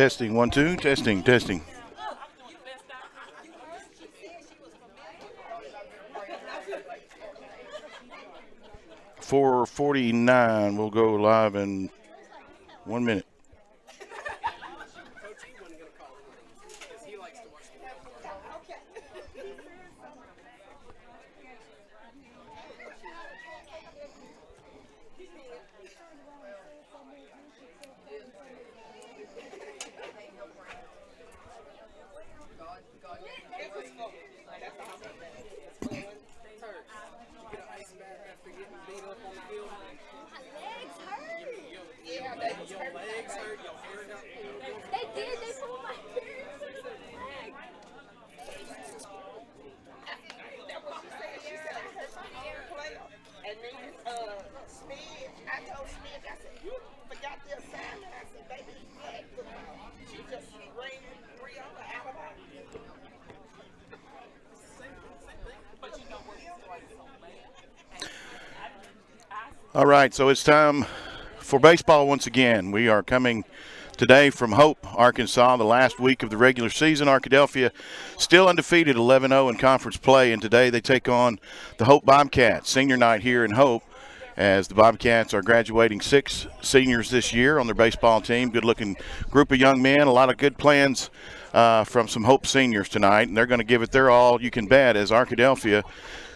Testing, 1, 2, testing, testing. .449. We'll go live in 1 minute. All right, so it's time for baseball once again. We are coming today from Hope, Arkansas, the last week of the regular season. Arkadelphia still undefeated, 11-0 in conference play, and today they take on the Hope Bobcats. Senior night here in Hope, as the Bobcats are graduating 6 seniors this year on their baseball team. Good-looking group of young men, a lot of good plans from some Hope seniors tonight, and they're going to give it their all, you can bet, as Arkadelphia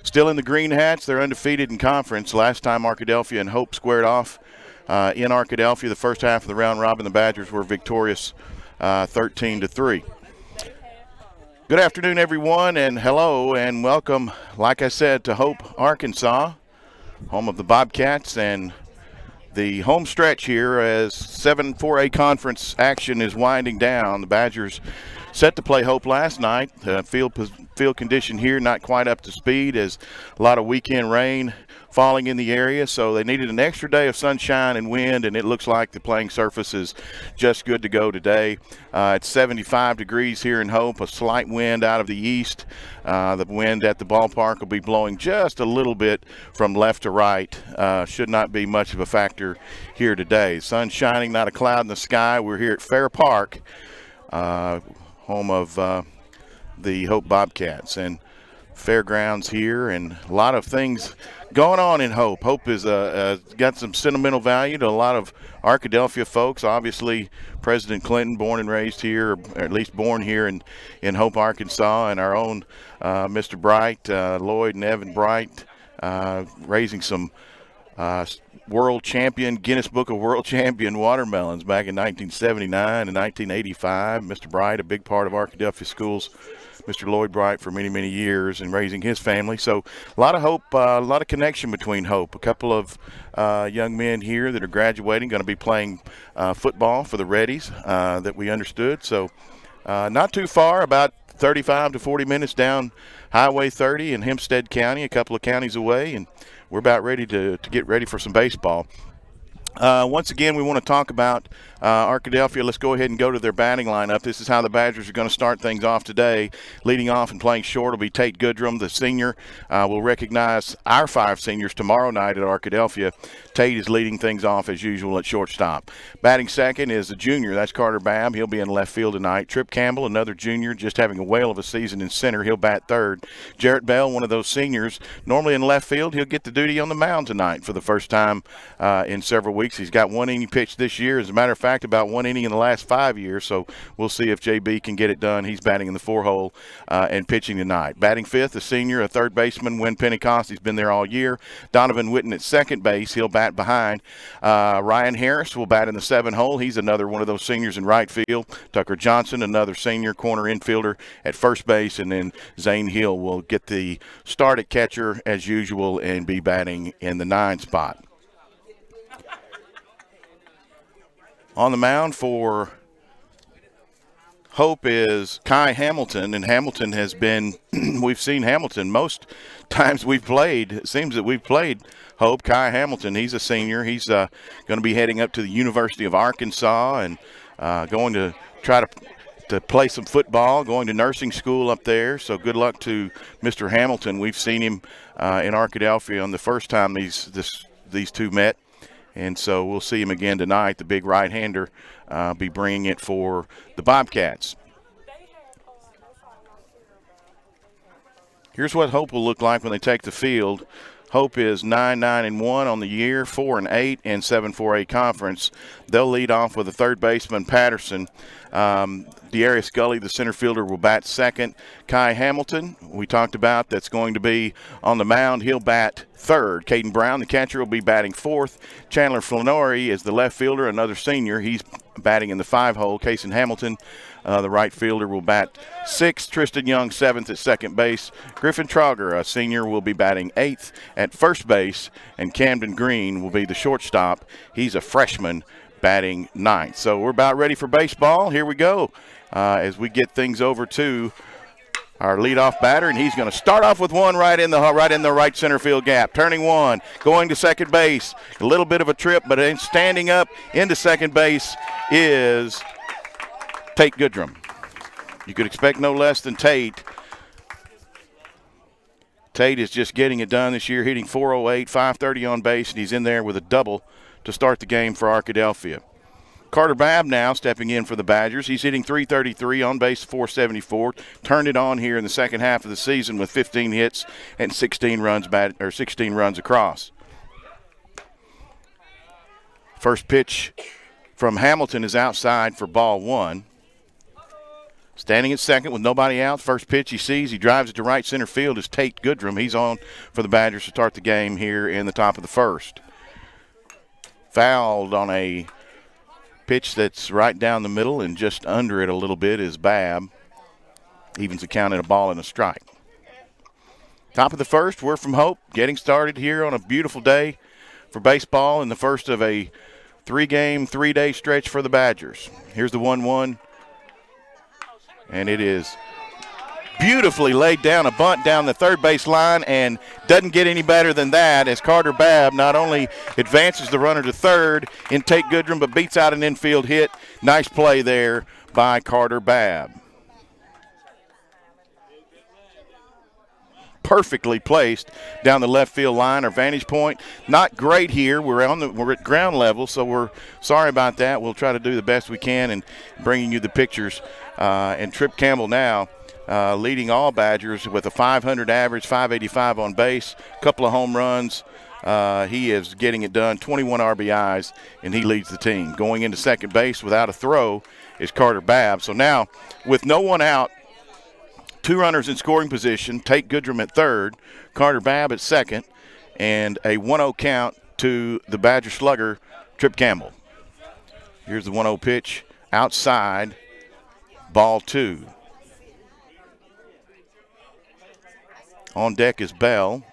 still in the green hats. They're undefeated in conference. Last time Arkadelphia and Hope squared off in Arkadelphia, the first half of the round robin, the Badgers were victorious 13-3. Good afternoon, everyone, and hello and welcome, like I said, to Hope, Arkansas, home of the Bobcats, and the home stretch here as 7-4A conference action is winding down. The Badgers set to play Hope last night. Field condition here not quite up to speed, as a lot of weekend rain falling in the area, so they needed an extra day of sunshine and wind, and it looks like the playing surface is just good to go today. It's 75 degrees here in Hope, a slight wind out of the east. The wind at the ballpark will be blowing just a little bit from left to right. Should not be much of a factor here today. Sun shining, not a cloud in the sky. We're here at Fair Park, home of the Hope Bobcats, and fairgrounds here, and a lot of things going on in Hope. Hope is got some sentimental value to a lot of Arkadelphia folks. Obviously, President Clinton, born and raised here, or at least born here in Hope, Arkansas, and our own Mr. Bright, Lloyd and Evan Bright, raising some world champion, Guinness Book of World Champion watermelons back in 1979 and 1985. Mr. Bright, a big part of Arkadelphia schools, Mr. Lloyd Bright, for many, many years, and raising his family. So a lot of hope, a lot of connection between Hope. A couple of young men here that are graduating, going to be playing football for the Reddies that we understood. So not too far, about 35 to 40 minutes down Highway 30 in Hempstead County, a couple of counties away, and we're about ready to get ready for some baseball. Once again, we want to talk about Arkadelphia. Let's go ahead and go to their batting lineup. This is how the Badgers are going to start things off today. Leading off and playing short will be Tate Goodrum, the senior. We'll recognize our 5 seniors tomorrow night at Arkadelphia. Tate is leading things off as usual at shortstop. Batting second is the junior. That's Carter Babb. He'll be in left field tonight. Trip Campbell, another junior, just having a whale of a season in center. He'll bat third. Jarrett Bell, one of those seniors, normally in left field. He'll get the duty on the mound tonight for the first time in several weeks. He's got 1 inning pitched this year. As a matter of fact, about 1 inning in the last 5 years, so we'll see if JB can get it done. He's batting in the 4-hole and pitching tonight. Batting fifth, the senior, a third baseman, Wynn Pentecost. He's been there all year. Donovan Witten at second base. He'll bat behind. Ryan Harris will bat in the 7-hole. He's another one of those seniors in right field. Tucker Johnson, another senior corner infielder at first base, and then Zane Hill will get the start at catcher as usual and be batting in the 9 spot. On the mound for Hope is Kai Hamilton, and Hamilton has been we've seen Hamilton most times we've played. It seems that we've played Hope. Kai Hamilton, he's a senior. He's going to be heading up to the University of Arkansas and going to try to play some football, going to nursing school up there. So good luck to Mr. Hamilton. We've seen him in Arkadelphia on the first time these two met. And so we'll see him again tonight. The big right-hander be bringing it for the Bobcats. Here's what Hope will look like when they take the field. Hope is 9-9-1 on the year, 4-8 in 7-4A conference. They'll lead off with a third baseman, Patterson. Darius Gully, the center fielder, will bat second. Kai Hamilton, we talked about, that's going to be on the mound. He'll bat third. Caden Brown, the catcher, will be batting fourth. Chandler Flannery is the left fielder, another senior. He's batting in the 5-hole. Cason Hamilton, the right fielder, will bat sixth. Tristan Young, seventh at second base. Griffin Trauger, a senior, will be batting eighth at first base. And Camden Green will be the shortstop. He's a freshman, batting ninth. So we're about ready for baseball. Here we go as we get things over to our leadoff batter, and he's going to start off with one right in the right center field gap. Turning one, going to second base. A little bit of a trip, but then standing up into second base is Tate Goodrum. You could expect no less than Tate. Tate is just getting it done this year, hitting .408, .530 on base, and he's in there with a double to start the game for Arkadelphia. Carter Babb now stepping in for the Badgers. He's hitting .333 on base, .474. Turned it on here in the second half of the season with 15 hits and 16 runs across. First pitch from Hamilton is outside for ball one. Standing at second with nobody out. First pitch he sees, he drives it to right center field is Tate Goodrum. He's on for the Badgers to start the game here in the top of the first. Fouled on a pitch that's right down the middle, and just under it a little bit is Babb. Evens the count at a ball and a strike. Top of the first, we're from Hope, getting started here on a beautiful day for baseball in the first of a three-game, three-day stretch for the Badgers. Here's the 1-1, and it is beautifully laid down, a bunt down the third base line, and doesn't get any better than that as Carter Babb not only advances the runner to third in Tate Goodrum, but beats out an infield hit. Nice play there by Carter Babb. Perfectly placed down the left field line. Our vantage point not great here. We're at ground level, so we're sorry about that. We'll try to do the best we can in bringing you the pictures. And Trip Campbell now leading all Badgers with a .500 average, .585 on base, couple of home runs. He is getting it done, 21 RBIs, and he leads the team. Going into second base without a throw is Carter Babb. So now, with no one out, two runners in scoring position, Tate Goodrum at third, Carter Babb at second, and a 1-0 count to the Badger slugger, Trip Campbell. Here's the 1-0 pitch, outside, ball two. On deck is Bell.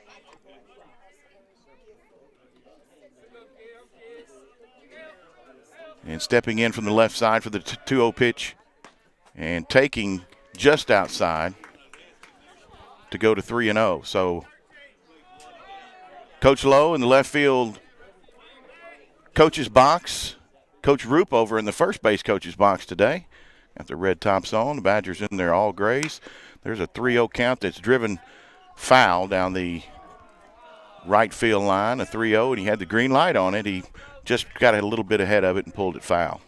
And stepping in from the left side for the 2-0 pitch and taking just outside to go to 3-0. So Coach Lowe in the left field coach's box. Coach Roop over in the first base coach's box today. Got the red tops on. The Badgers in there all grays. There's a 3-0 count that's driven foul down the right field line, a 3-0, and he had the green light on it. He just got a little bit ahead of it and pulled it foul.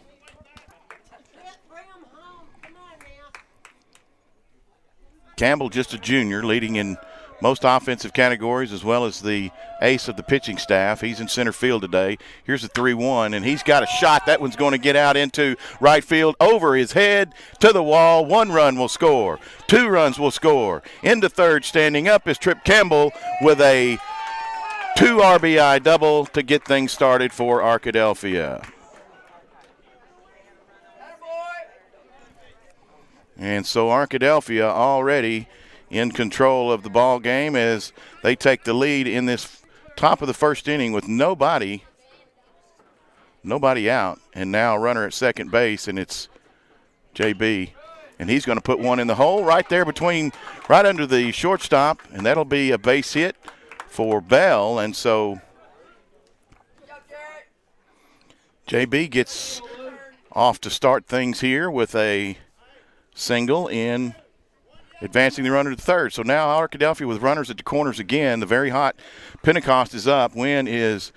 Campbell, just a junior, leading in most offensive categories as well as the ace of the pitching staff. He's in center field today. Here's a 3-1, and he's got a shot. That one's going to get out into right field, over his head, to the wall. 1 run will score. 2 runs will score. Into third, standing up is Trip Campbell with a 2 RBI double to get things started for Arkadelphia. And so Arkadelphia already in control of the ball game as they take the lead in this top of the first inning with nobody out, and now a runner at second base, and it's JB, and he's going to put one in the hole right there right under the shortstop, and that'll be a base hit for Bell. And so JB gets off to start things here with a single in advancing the runner to third. So now Arkadelphia with runners at the corners again. The very hot Pentecost is up. Wynn is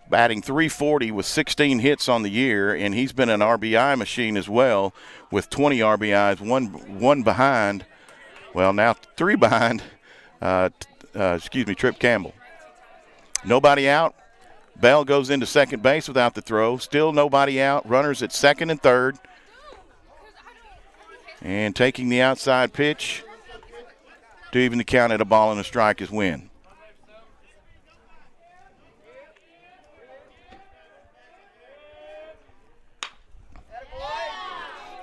batting .340 with 16 hits on the year, and he's been an RBI machine as well with 20 RBIs, one behind, well, now 3 behind, Trip Campbell. Nobody out. Bell goes into second base without the throw. Still nobody out. Runners at second and third. And taking the outside pitch to even the count at a ball and a strike is Wynn.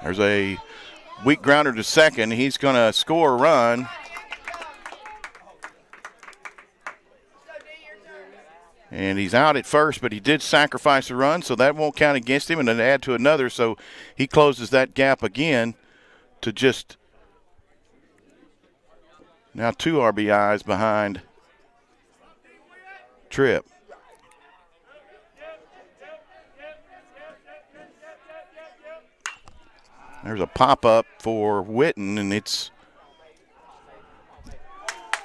There's a weak grounder to second. He's going to score a run. And he's out at first, but he did sacrifice a run, so that won't count against him and then add to another. So he closes that gap again to just now 2 RBIs behind Tripp. There's a pop-up for Witten, and it's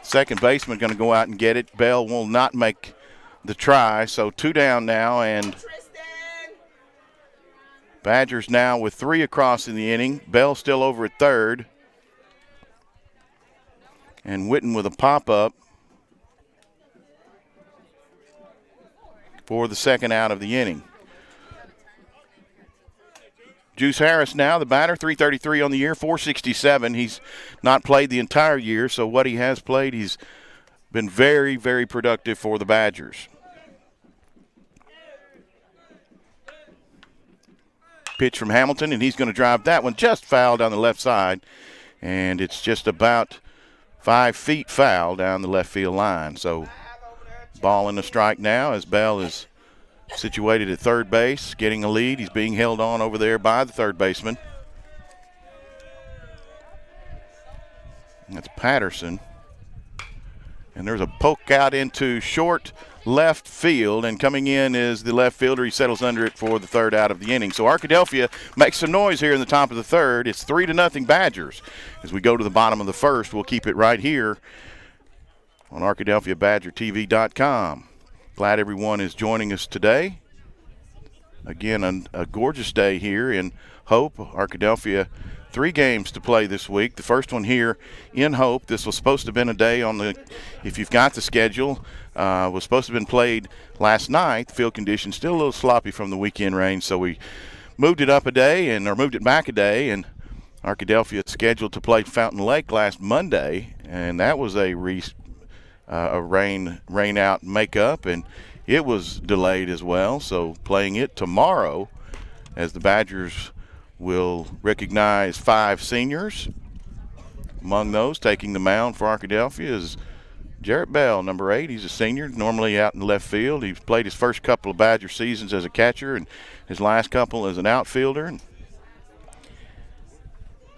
second baseman going to go out and get it. Bell will not make the try, so 2 down now, and Badgers now with 3 across in the inning. Bell still over at third, and Witten with a pop-up for the second out of the inning. Juice Harris now, the batter, .333 on the year, .467. He's not played the entire year, so what he has played, he's been very, very productive for the Badgers. Pitch from Hamilton, and he's going to drive that one just foul down the left side, and it's just about 5 feet foul down the left field line. So ball and a strike now as Bell is situated at third base, getting a lead. He's being held on over there by the third baseman. That's Patterson. And there's a poke out into short left field, and coming in is the left fielder. He settles under it for the third out of the inning. So Arkadelphia makes some noise here in the top of the third. It's 3-0 Badgers. As we go to the bottom of the first, we'll keep it right here on ArkadelphiaBadgerTV.com. Glad everyone is joining us today. Again, a gorgeous day here in Hope. Arkadelphia, 3 games to play this week. The first one here in Hope. This was supposed to have been a day on the, if you've got the schedule, was supposed to have been played last night. The field conditions still a little sloppy from the weekend rain, so we moved it up a day, or moved it back a day, and Arkadelphia scheduled to play Fountain Lake last Monday, and that was a rain out makeup, and it was delayed as well. So playing it tomorrow, as the Badgers will recognize 5 seniors. Among those, taking the mound for Arkadelphia is Jarrett Bell, number 8. He's a senior, normally out in left field. He's played his first couple of Badger seasons as a catcher and his last couple as an outfielder. And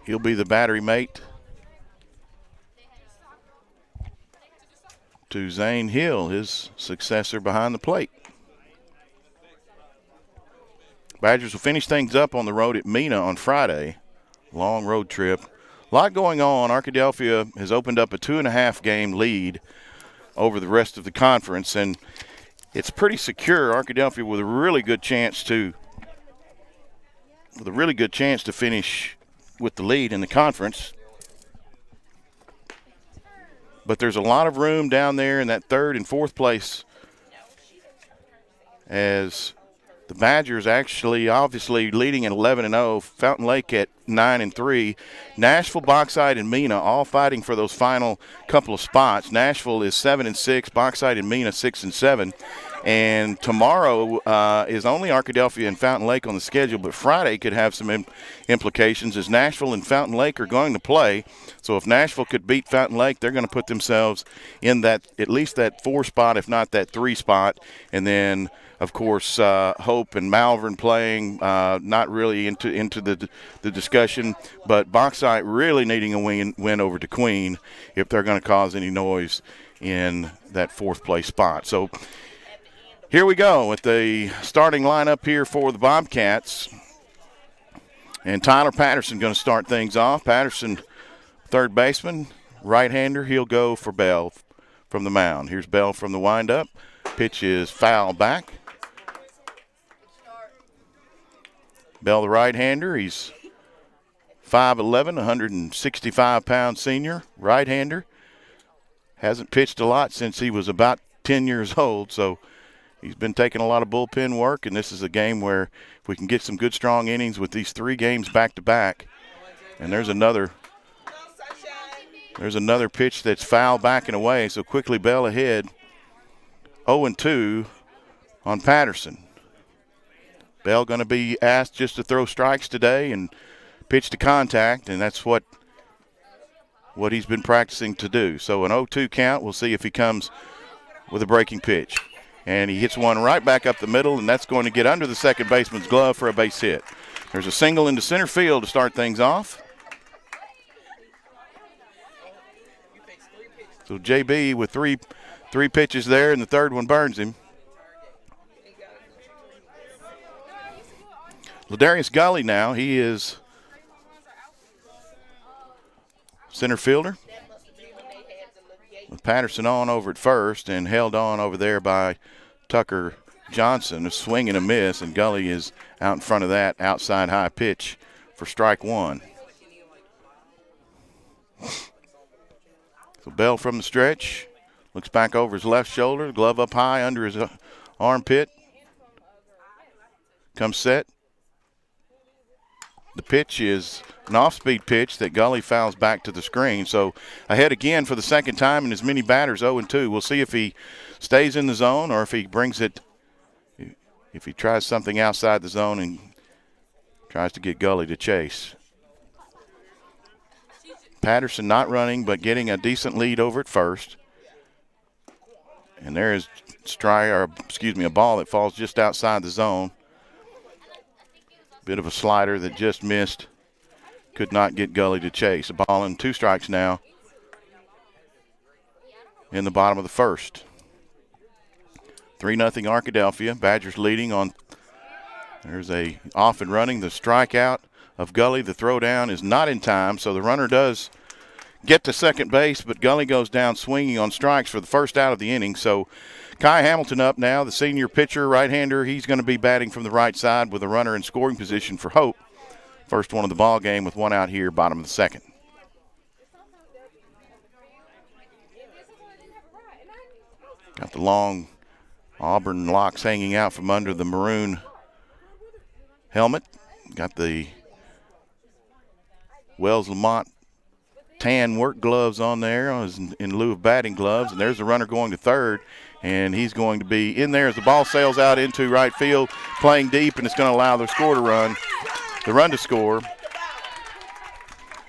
he'll be the battery mate to Zane Hill, his successor behind the plate. Badgers will finish things up on the road at Mena on Friday. Long road trip. A lot going on. Arkadelphia has opened up a 2.5 game lead over the rest of the conference, and it's pretty secure. Arkadelphia with a really good chance to finish with the lead in the conference. But there's a lot of room down there in that 3rd and 4th place, as the Badgers actually obviously leading at 11-0, Fountain Lake at 9-3, Nashville, Bauxite, and Mena all fighting for those final couple of spots. Nashville is 7-6, Bauxite and Mena 6-7. And tomorrow is only Arkadelphia and Fountain Lake on the schedule, but Friday could have some implications, as Nashville and Fountain Lake are going to play. So if Nashville could beat Fountain Lake, they're going to put themselves in that, at least that 4 spot, if not that 3 spot. And then, of course, Hope and Malvern playing, not really into the discussion, but Bauxite really needing a win over DeQueen if they're going to cause any noise in that 4th place spot. So here we go with the starting lineup here for the Bobcats. And Tyler Patterson going to start things off. Patterson, third baseman, right-hander. He'll go for Bell from the mound. Here's Bell from the windup. Pitch is foul back. Bell, the right-hander, he's 5'11", 165-pound senior, right-hander. Hasn't pitched a lot since he was about 10 years old, so he's been taking a lot of bullpen work, and this is a game where if we can get some good, strong innings with these 3 games back-to-back, and there's another pitch that's foul back and away, so quickly Bell ahead, 0-2 on Patterson. Bell going to be asked just to throw strikes today and pitch to contact, and that's what he's been practicing to do. So an 0-2 count. We'll see if he comes with a breaking pitch. And he hits one right back up the middle, and that's going to get under the second baseman's glove for a base hit. There's a single into center field to start things off. So JB with three pitches there, and the third one burns him. Ladarius Gully now, he is center fielder with Patterson on over at first and held on over there by Tucker Johnson. A swing and a miss, and Gully is out in front of that outside high pitch for strike one. So Bell from the stretch, looks back over his left shoulder, glove up high under his armpit. Comes set. The pitch is an off-speed pitch that Gully fouls back to the screen. So ahead again for the second time in as many batters, 0-2. We'll see if he stays in the zone or if he brings it, if he tries something outside the zone and tries to get Gully to chase. Patterson not running but getting a decent lead over at first. And there is a ball that falls just outside the zone. Bit of a slider that just missed. Could not get Gully to chase. A ball and 2 strikes now in the bottom of the first. 3-0 Arkadelphia. Badgers leading on. There's a off and running. The strikeout of Gully. The throw down is not in time, so the runner does get to second base, but Gully goes down swinging on strikes for the first out of the inning. So Kai Hamilton up now, the senior pitcher, right-hander. He's going to be batting from the right side with a runner in scoring position for Hope. First one of the ball game with one out here, bottom of the second. Got the long auburn locks hanging out from under the maroon helmet. Got the Wells Lamont tan work gloves on there in lieu of batting gloves. And there's the runner going to third. And he's going to be in there as the ball sails out into right field, playing deep, and it's going to allow the score to run. The run to score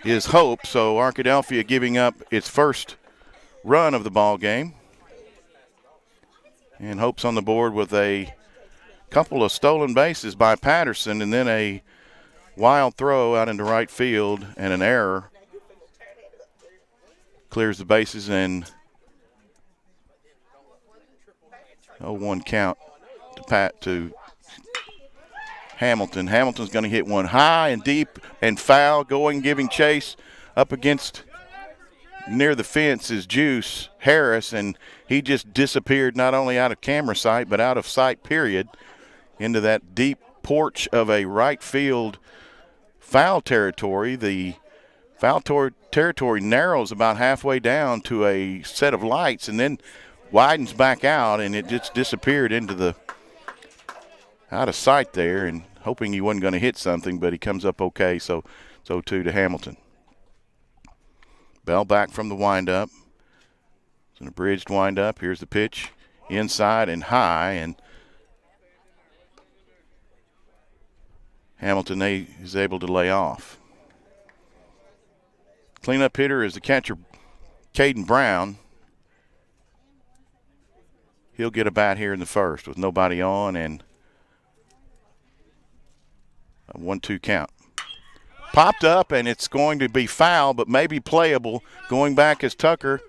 is Hope, so Arkadelphia giving up its first run of the ball game. And Hope's on the board with a couple of stolen bases by Patterson and then a wild throw out into right field and an error. Clears the bases and 0-1 count to Hamilton. Hamilton's going to hit one high and deep and foul, giving chase up against near the fence is Juice Harris, and he just disappeared not only out of camera sight but out of sight period into that deep porch of a right field foul territory. The foul territory narrows about halfway down to a set of lights and then widens back out, and it just disappeared into the out of sight there, and hoping he wasn't going to hit something, but he comes up okay, so too to Hamilton. Bell back from the windup. It's an abridged windup. Here's the pitch inside and high, and Hamilton is able to lay off. Cleanup hitter is the catcher, Caden Brown. He'll get a bat here in the first with nobody on and a 1-2 count. Popped up, and it's going to be foul, but maybe playable. Going back as Tucker.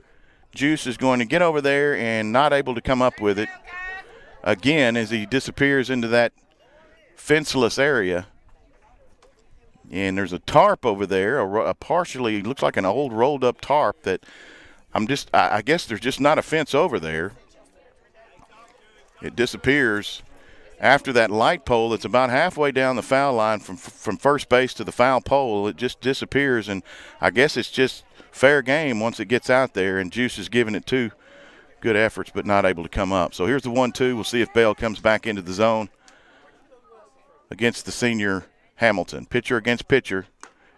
Juice is going to get over there and not able to come up with it again as he disappears into that fenceless area. And there's a tarp over there, a partially looks like an old rolled up tarp that I guess there's just not a fence over there. It disappears after that light pole that's about halfway down the foul line from first base to the foul pole, it just disappears, and I guess it's just fair game once it gets out there, and Juice is giving it two good efforts but not able to come up. So here's the 1-2. We'll see if Bell comes back into the zone against the senior Hamilton. Pitcher against pitcher,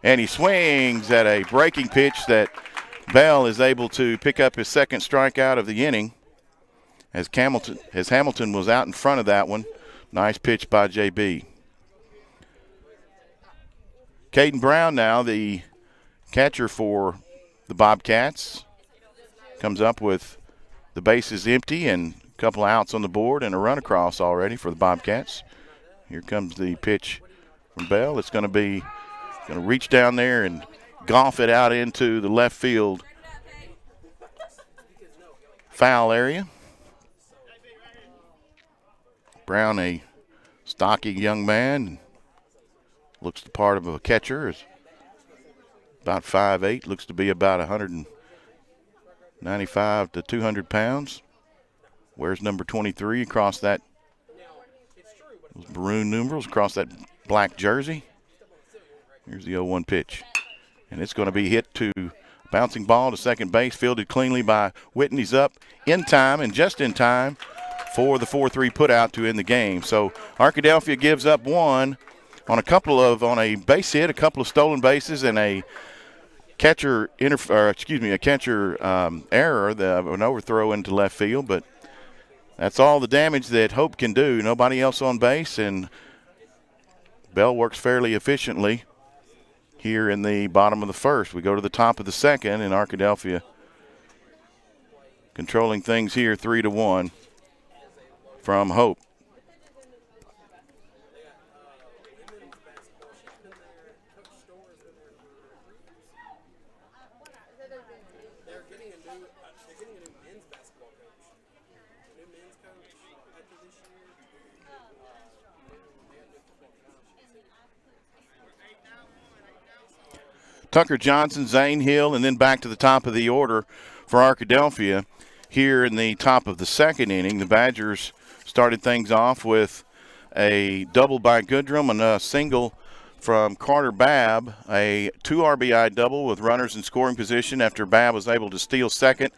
and he swings at a breaking pitch that Bell is able to pick up his second strikeout of the inning as Hamilton was out in front of that one. Nice pitch by JB. Caden Brown now, the catcher for the Bobcats, comes up with the bases empty and a couple of outs on the board and a run across already for the Bobcats. Here comes the pitch from Bell. It's going to reach down there and golf it out into the left field foul area. Brown, a stocky young man, looks the part of a catcher, is about 5'8", looks to be about 195 to 200 pounds. Wears number 23 across that, those maroon numerals across that black jersey. Here's the 0-1 pitch. And it's going to be hit to bouncing ball to second base, fielded cleanly by Witten. He's up in time and just in time for the 4-3 putout to end the game. So Arkadelphia gives up one on a base hit, a couple of stolen bases, and a catcher error, an overthrow into left field. But that's all the damage that Hope can do. Nobody else on base, and Bell works fairly efficiently here in the bottom of the first. We go to the top of the second, and Arkadelphia controlling things here 3-1 from Hope. Tucker Johnson, Zane Hill, and then back to the top of the order for Arkadelphia here in the top of the second inning. The Badgers started things off with a double by Goodrum and a single from Carter Babb, a 2 RBI double with runners in scoring position after Babb was able to steal second.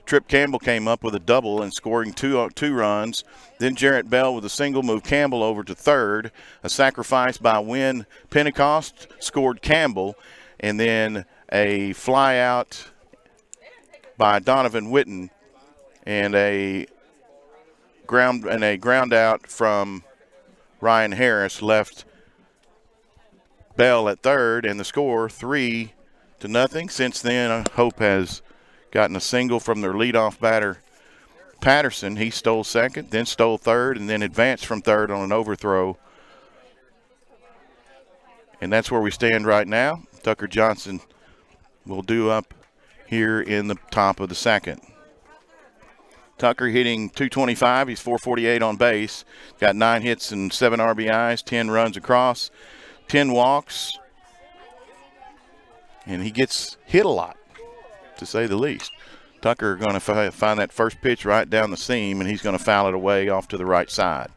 Trip Campbell came up with a double and scoring two runs. Then Jarrett Bell with a single moved Campbell over to third. A sacrifice by Wynn Pentecost scored Campbell. And then a fly out by Donovan Witten and a ground out from Ryan Harris left Bell at third, and the score 3-0. Since then, Hope has gotten a single from their leadoff batter, Patterson. He stole second, then stole third, and then advanced from third on an overthrow. And that's where we stand right now. Tucker Johnson will do up here in the top of the second. Tucker hitting .225. He's .448 on base. Got 9 hits and 7 RBIs, 10 runs across, 10 walks. And he gets hit a lot, to say the least. Tucker going to find that first pitch right down the seam, and he's going to foul it away off to the right side.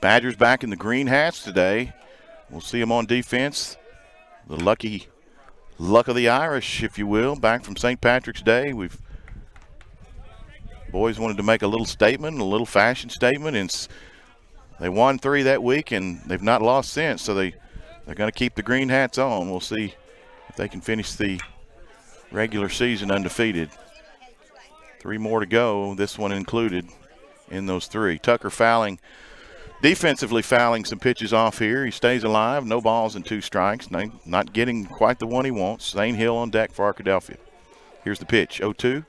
Badgers back in the green hats today. We'll see them on defense. The luck of the Irish, if you will, back from St. Patrick's Day. Boys wanted to make a little statement, a little fashion statement, and they won 3 that week, and they've not lost since. So they're going to keep the green hats on. We'll see if they can finish the regular season undefeated. 3 more to go, this one included in those 3. Tucker defensively fouling some pitches off here. He stays alive, no balls and 2 strikes. Not getting quite the one he wants. Zane Hill on deck for Arkadelphia. Here's the pitch, 0-2.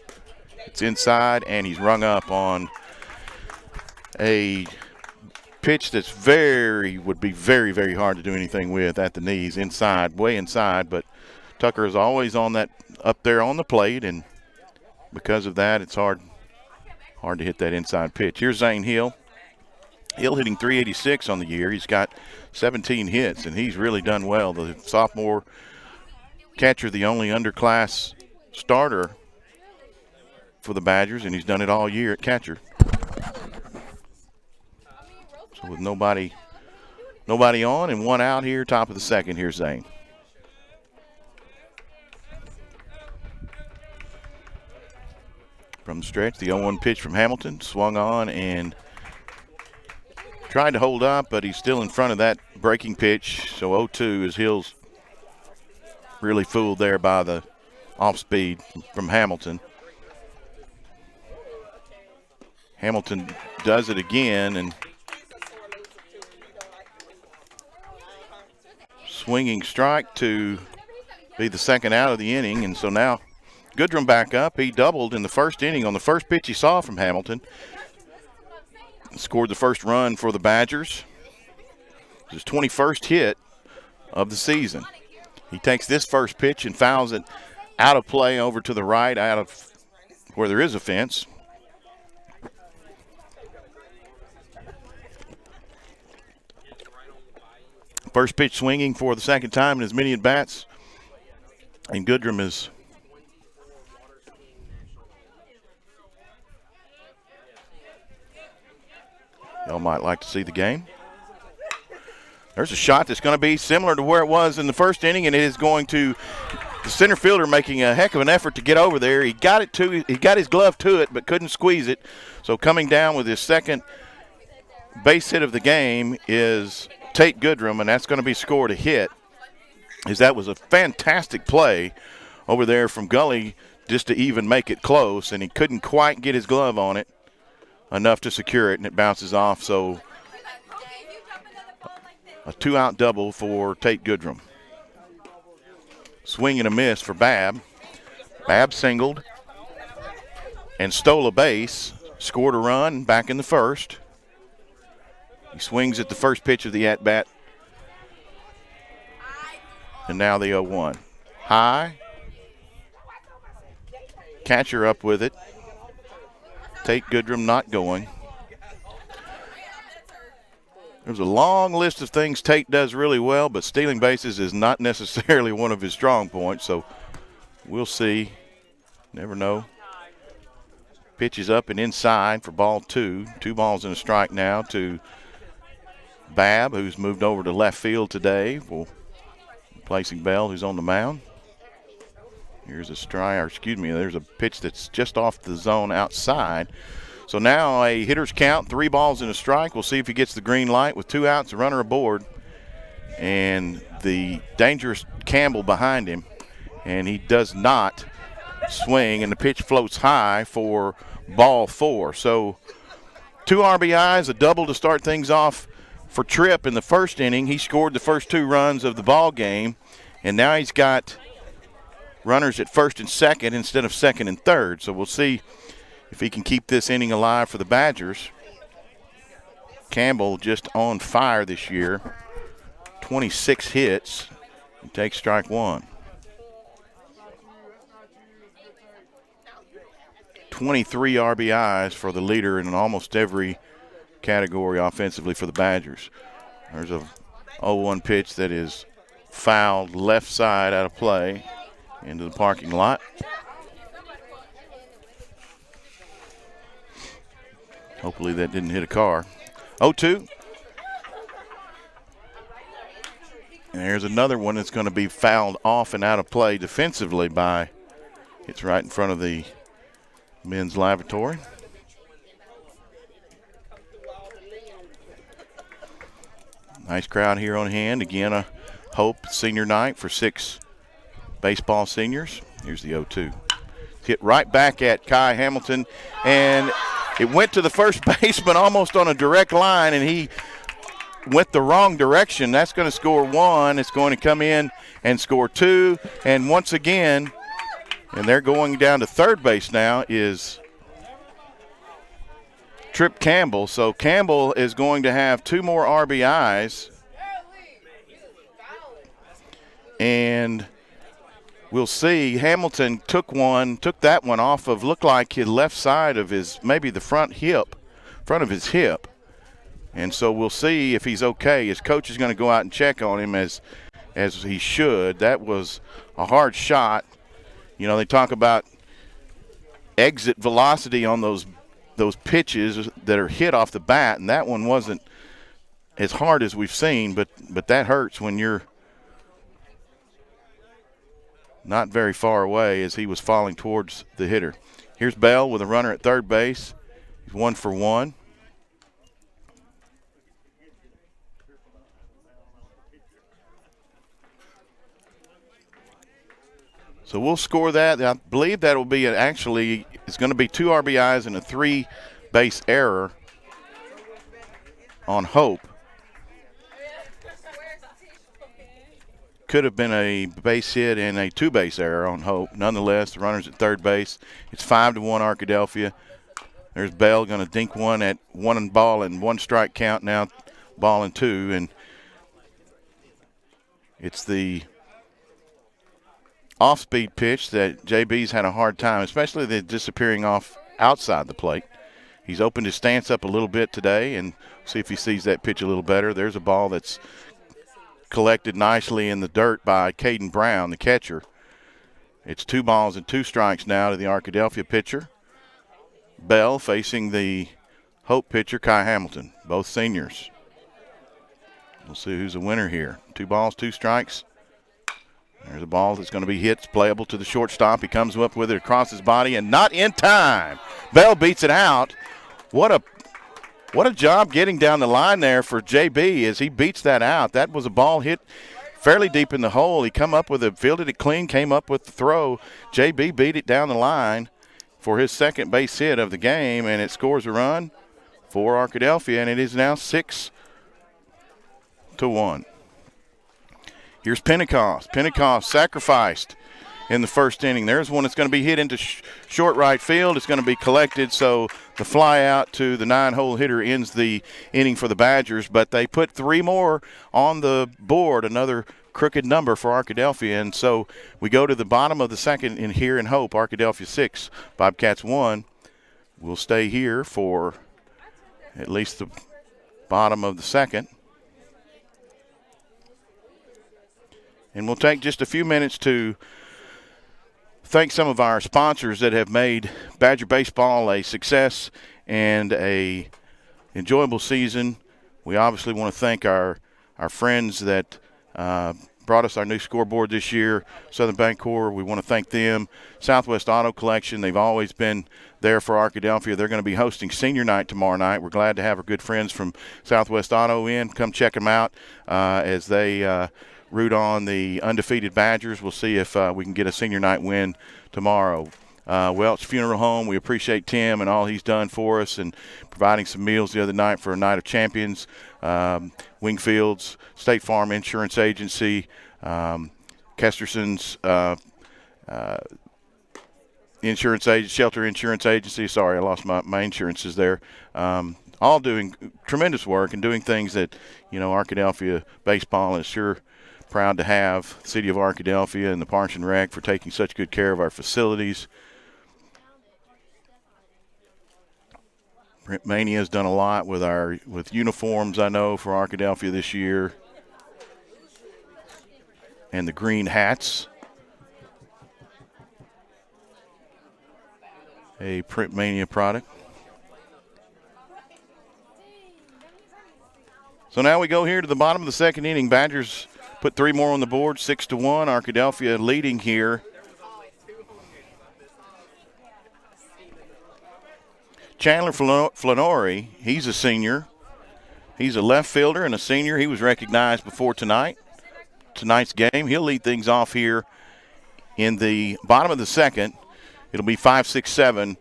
It's inside, and he's rung up on a pitch that's would be very, very hard to do anything with at the knees, inside, way inside. But Tucker is always on that, up there on the plate, and because of that, it's hard to hit that inside pitch. Here's Zane Hill. Hill hitting .386 on the year. He's got 17 hits, and he's really done well. The sophomore catcher, the only underclass starter for the Badgers, and he's done it all year at catcher. So with nobody on and one out here, top of the second, here's Zane. From the stretch, the 0-1 pitch from Hamilton, swung on and tried to hold up, but he's still in front of that breaking pitch. So 0-2, his heels really fooled there by the off speed from Hamilton. Hamilton does it again, and swinging strike to be the second out of the inning. And so now Goodrum back up. He doubled in the first inning on the first pitch he saw from Hamilton. Scored the first run for the Badgers. His 21st hit of the season. He takes this first pitch and fouls it out of play over to the right, out of where there is a fence. First pitch swinging for the second time in as many at-bats. And Goodrum is y'all might like to see the game. There's a shot that's going to be similar to where it was in the first inning, and it is going to the center fielder making a heck of an effort to get over there. He got his glove to it, but couldn't squeeze it. So coming down with his second base hit of the game is Tate Goodrum, and that's going to be scored a hit. As that was a fantastic play over there from Gully just to even make it close, and he couldn't quite get his glove on it enough to secure it, and it bounces off. So a two-out double for Tate Goodrum. Swing and a miss for Babb. Babb singled and stole a base, scored a run back in the first. He swings at the first pitch of the at-bat. And now the 0-1. High. Catcher up with it. Tate Goodrum not going. There's a long list of things Tate does really well, but stealing bases is not necessarily one of his strong points, so we'll see. Never know. Pitch is up and inside for ball 2. 2 balls and a strike now to Babb, who's moved over to left field today, replacing Bell, who's on the mound. Here's a there's a pitch that's just off the zone outside. So now a hitter's count, 3 balls and a strike. We'll see if he gets the green light with 2 outs, a runner aboard, and the dangerous Campbell behind him. And he does not swing, and the pitch floats high for ball 4. So 2 RBIs, a double to start things off for Tripp in the first inning. He scored the first 2 runs of the ball game, and now he's got runners at first and second instead of second and third. So we'll see if he can keep this inning alive for the Badgers. Campbell just on fire this year. 26 hits. He takes strike 1. 23 RBIs for the leader in almost every category offensively for the Badgers. There's a 0-1 pitch that is fouled left side out of play into the parking lot. Hopefully that didn't hit a car. 0-2. And there's another one that's going to be fouled off and out of play defensively by, it's right in front of the men's lavatory. Nice crowd here on hand. Again, a Hope senior night for 6 baseball seniors. Here's the 0-2. Hit right back at Kai Hamilton, and it went to the first baseman almost on a direct line, and he went the wrong direction. That's going to score 1. It's going to come in and score 2. And once again, and they're going down to third base now, is Tripp Campbell. So Campbell is going to have 2 more RBIs. And we'll see. Hamilton took that one off of, looked like his left side of his, maybe the front of his hip. And so we'll see if he's okay. His coach is going to go out and check on him as he should. That was a hard shot. You know, they talk about exit velocity on those pitches that are hit off the bat, and that one wasn't as hard as we've seen, but that hurts when you're not very far away as he was falling towards the hitter. Here's Bell with a runner at third base. He's 1 for 1. So we'll score that. I believe that will be actually, it's going to be 2 RBIs and a 3-base error on Hope. Could have been a base hit and a 2-base error on Hope. Nonetheless, the runner's at third base. It's 5-1 Arkadelphia. There's Bell going to dink one at 1 ball and 1 strike count now, ball and 2. And it's the off-speed pitch that JB's had a hard time, especially the disappearing off outside the plate. He's opened his stance up a little bit today, and see if he sees that pitch a little better. There's a ball that's collected nicely in the dirt by Caden Brown, the catcher. It's 2 balls and 2 strikes now to the Arkadelphia pitcher. Bell facing the Hope pitcher, Kai Hamilton, both seniors. We'll see who's the winner here. 2 balls, 2 strikes. There's a ball that's going to be hit. It's playable to the shortstop. He comes up with it across his body and not in time. Bell beats it out. What a job getting down the line there for JB as he beats that out. That was a ball hit fairly deep in the hole. He come up with it, fielded it clean, came up with the throw. JB beat it down the line for his second base hit of the game, and it scores a run for Arkadelphia, and it is now 6-1. Here's Pentecost. Pentecost sacrificed in the first inning. There's one that's going to be hit into short right field. It's going to be collected, so the fly out to the 9-hole hitter ends the inning for the Badgers, but they put 3 more on the board, another crooked number for Arkadelphia, and so we go to the bottom of the second in here in Hope. Arkadelphia 6, Bobcats 1. We'll stay here for at least the bottom of the second. And we'll take just a few minutes to thank some of our sponsors that have made Badger baseball a success and a enjoyable season. We obviously want to thank our friends that brought us our new scoreboard this year, Southern Bancorp. We want to thank them. Southwest Auto Collection, they've always been there for Arkadelphia. They're going to be hosting senior night tomorrow night. We're glad to have our good friends from Southwest Auto in. Come check them out as they root on the undefeated Badgers. We'll see if we can get a senior night win tomorrow. Welch Funeral Home, we appreciate Tim and all he's done for us and providing some meals the other night for a night of champions. Wingfield's, State Farm Insurance Agency, Kesterson's insurance agent, Shelter Insurance Agency. Sorry, I lost my insurances there. All doing tremendous work and doing things that, Arkadelphia baseball is sure proud to have. The city of Arkadelphia and the Parks and Rec for taking such good care of our facilities. Print Mania has done a lot with uniforms, I know, for Arkadelphia this year. And the green hats. A Print Mania product. So now we go here to the bottom of the second inning. Badgers put 3 more on the board, 6-1. Arkadelphia leading here. Chandler Flanori, he's a senior. He's a left fielder and a senior. He was recognized before tonight's game. He'll lead things off here in the bottom of the second. It'll be 5, 6, 7.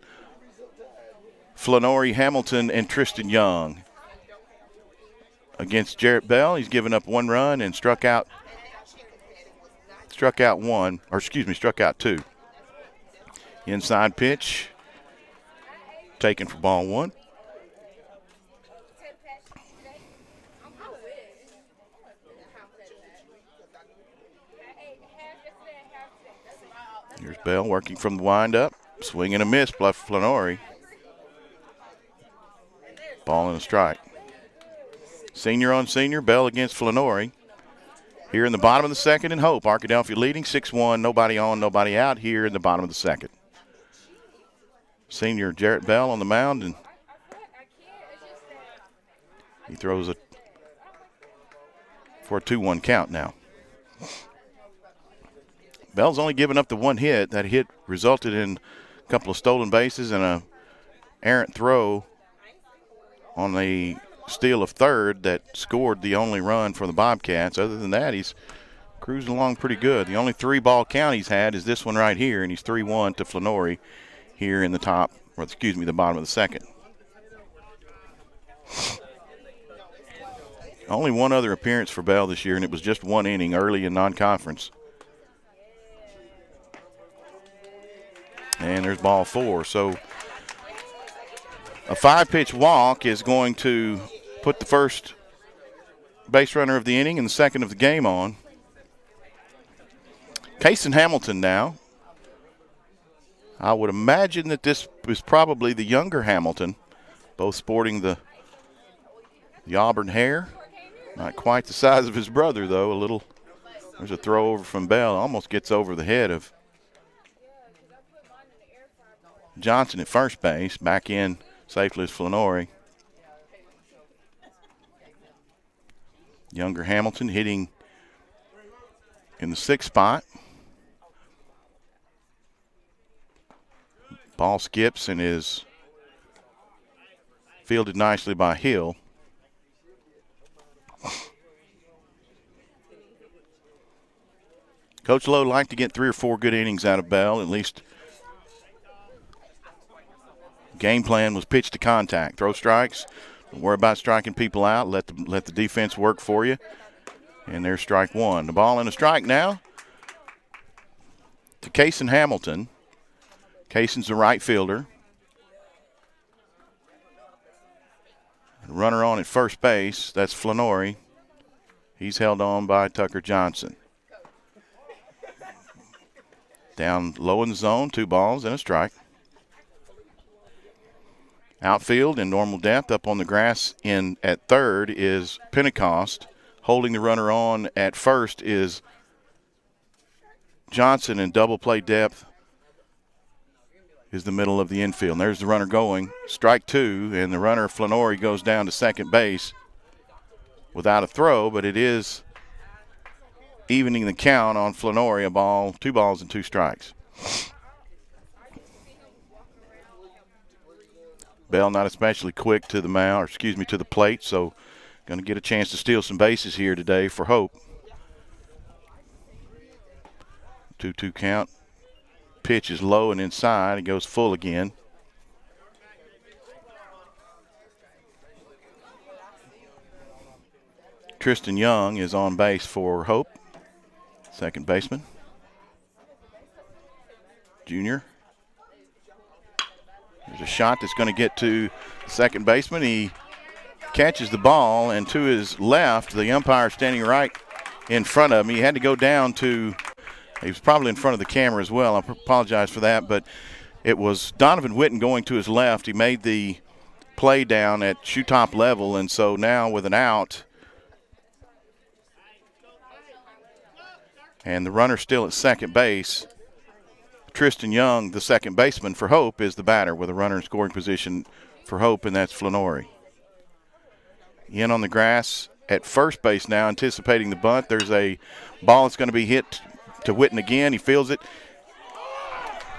Flanori, Hamilton, and Tristan Young. Against Jarrett Bell, he's given up 1 run and struck out 2. Inside pitch, taken for ball 1. Here's Bell working from the windup, swing and a miss by Flanori. Ball and a strike. Senior on senior, Bell against Flanori. Here in the bottom of the second in Hope. Arkadelphia leading 6-1. Nobody on, nobody out here in the bottom of the second. senior Jarrett Bell on the mound, and he throws it for a 2-1 count now. Bell's only given up the one hit. That hit resulted in a couple of stolen bases and a errant throw on the steal of third that scored the only run for the Bobcats. Other than that, he's cruising along pretty good. The only 3-ball count he's had is this one right here, and he's 3-1 to Flannery here in the the bottom of the second. Only one other appearance for Bell this year, and it was just one inning early in non-conference. And there's ball 4. So a 5-pitch walk is going to put the first base runner of the inning and the second of the game on. Kason Hamilton now. I would imagine that this is probably the younger Hamilton, both sporting the auburn hair. Not quite the size of his brother, though. There's a throw over from Bell. Almost gets over the head of Johnson at first base. Back in safely is Flannery. Younger Hamilton hitting in the 6th spot. Ball skips and is fielded nicely by Hill. Coach Lowe liked to get 3 or 4 good innings out of Bell. At least game plan was pitch to contact. Throw strikes. Don't worry about striking people out. Let the defense work for you. And there's strike 1. The ball and a strike now to Kason Hamilton. Kason's the right fielder. Runner on at first base. That's Flannery. He's held on by Tucker Johnson. Down low in the zone, 2 balls and a strike. Outfield in normal depth up on the grass at third is Pentecost. Holding the runner on at first is Johnson, in double play depth is the middle of the infield. And there's the runner going. Strike 2, and the runner, Flannery, goes down to second base without a throw, but it is evening the count on Flannery, 2 balls and 2 strikes. Bell not especially quick to the plate, so going to get a chance to steal some bases here today for Hope. 2-2 count. Pitch is low and inside. It goes full again. Tristan Young is on base for Hope, second baseman. Junior. There's a shot that's going to get to the second baseman. He catches the ball, and to his left, the umpire standing right in front of him. He had to go down to, he was probably in front of the camera as well. I apologize for that, but it was Donovan Witten going to his left. He made the play down at shoe top level, and so now with an out, and the runner still at second base, Tristan Young, the second baseman for Hope, is the batter with a runner in scoring position for Hope, and that's Flannery. In on the grass at first base now, anticipating the bunt. There's a ball that's going to be hit to Witten again. He feels it.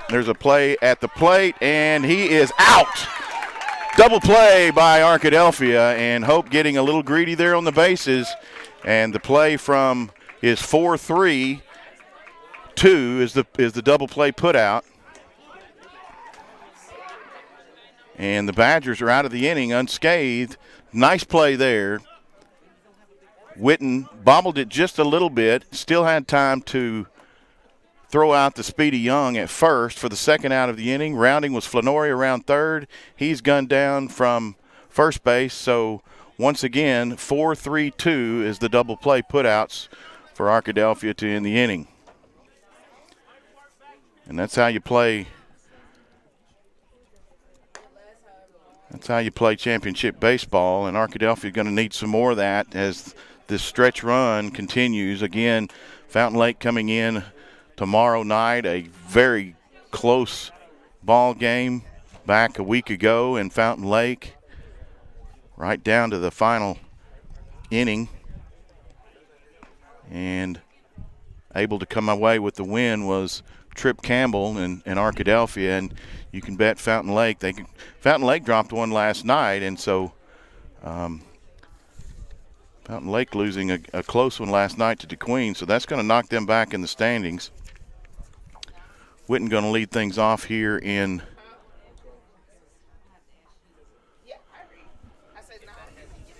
There's a play at the plate, and he is out. Double play by Arkadelphia, and Hope getting a little greedy there on the bases. And the play from is 4-3-2 is the double play put out. And the Badgers are out of the inning unscathed. Nice play there. Witten bobbled it just a little bit, still had time to throw out the speedy Young at first for the second out of the inning. Rounding was Flannery around third. He's gunned down from first base. So once again, 4-3-2 is the double play putouts for Arkadelphia to end the inning. And that's how you play. That's how you play championship baseball, and Arkadelphia is going to need some more of that as this stretch run continues. Again, Fountain Lake coming in tomorrow night, a very close ball game. back a week ago in Fountain Lake, right down to the final inning, and able to come away with the win was Trip Campbell and Arkadelphia, and you can bet Fountain Lake. Fountain Lake dropped one last night, and so Fountain Lake losing a close one last night to DeQueen, so that's going to knock them back in the standings. Whitten going to lead things off here in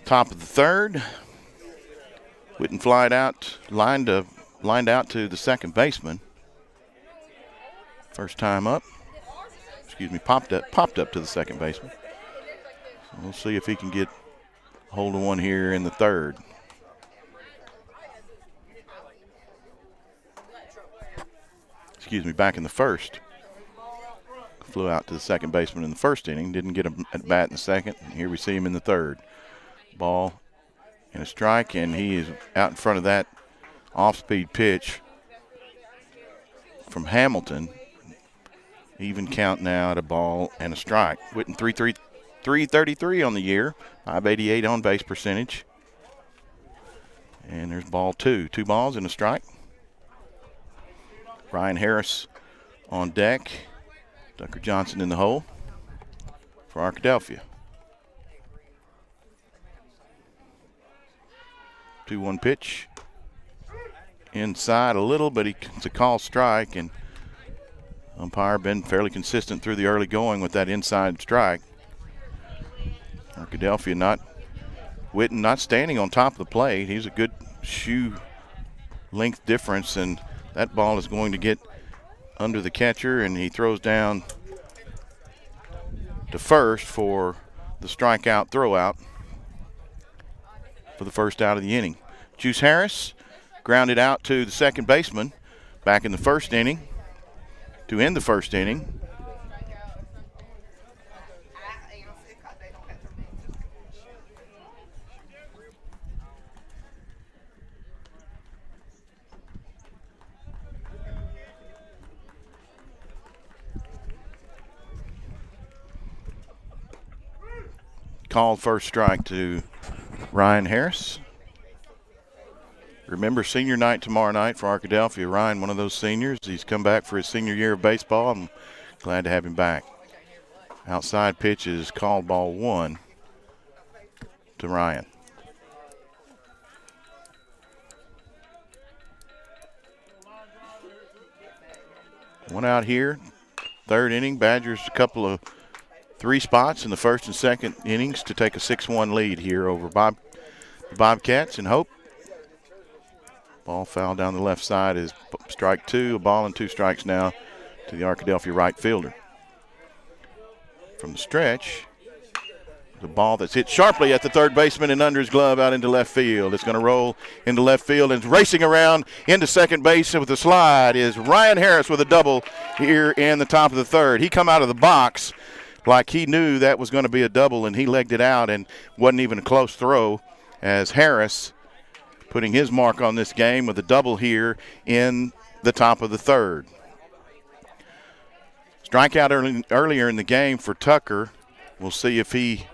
top of the third. Whitten lined out to the second baseman. First time up. Popped up to the second baseman. So we'll see if he can get hold of one here in the third. Back in the first. Flew out to the second baseman in the first inning. Didn't get him at bat in the second. And here we see him in the third. Ball and a strike, and he is out in front of that off-speed pitch from Hamilton. Even count now at a ball and a strike. Whitten 333 on the year, 588 on base percentage. And there's ball two. 2 balls and a strike. Ryan Harris on deck. Tucker Johnson in the hole for Arkadelphia. 2-1 pitch. Inside a little, but it's a call strike, and umpire been fairly consistent through the early going with that inside strike. Arkadelphia Whitten not standing on top of the plate. He's a good shoe length difference, and that ball is going to get under the catcher, and he throws down to first for the strikeout throwout for the first out of the inning. Juice Harris grounded out to the second baseman back in the first inning to end the first inning. Called first strike to Ryan Harris. Remember, senior night tomorrow night for Arkadelphia. Ryan, one of those seniors. He's come back for his senior year of baseball. I'm glad to have him back. Outside pitch is called ball 1 to Ryan. One out here. Third inning. Badgers a couple of 3 spots in the first and second innings to take a 6-1 lead here over the Bobcats in Hope. Ball foul down the left side is strike 2. A ball and 2 strikes now to the Arkadelphia right fielder. From the stretch, the ball that's hit sharply at the third baseman and under his glove out into left field. It's going to roll into left field, and racing around into second base with a slide is Ryan Harris with a double here in the top of the third. He come out of the box like he knew that was going to be a double, and he legged it out, and wasn't even a close throw, as Harris putting his mark on this game with a double here in the top of the third. Strikeout earlier in the game for Tucker. We'll see if he's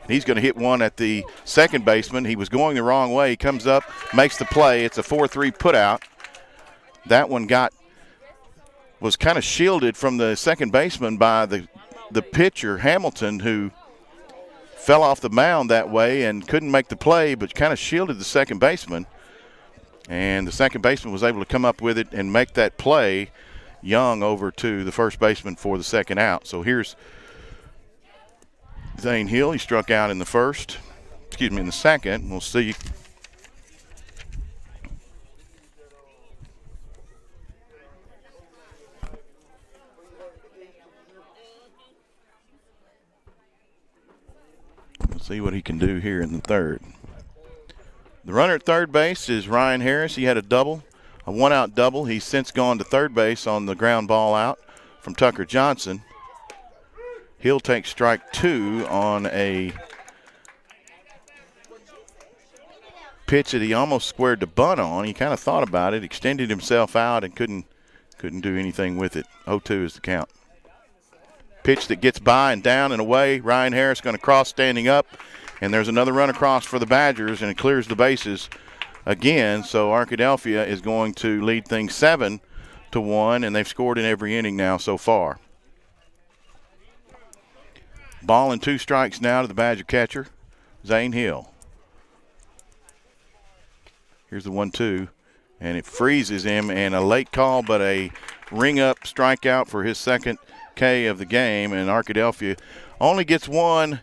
going to hit one at the second baseman. He was going the wrong way. He comes up, makes the play. It's a 4-3 putout. That one was kind of shielded from the second baseman by the pitcher, Hamilton, who fell off the mound that way and couldn't make the play, but kind of shielded the second baseman. And the second baseman was able to come up with it and make that play. Young over to the first baseman for the second out. So here's Zane Hill. He struck out in the second. We'll see. We'll see what he can do here in the third. The runner at third base is Ryan Harris. He had a one-out double. He's since gone to third base on the ground ball out from Tucker Johnson. He'll take strike 2 on a pitch that he almost squared the bunt on. He kind of thought about it, extended himself out, and couldn't do anything with it. 0-2 is the count. pitch that gets by and down and away. Ryan Harris going to cross standing up, and there's another run across for the Badgers, and it clears the bases again. So Arkadelphia is going to lead things 7-1, and they've scored in every inning now so far. Ball and 2 strikes now to the Badger catcher, Zane Hill. Here's the 1-2, and it freezes him, and a late call, but a ring-up strikeout for his second K of the game, and Arkadelphia only gets 1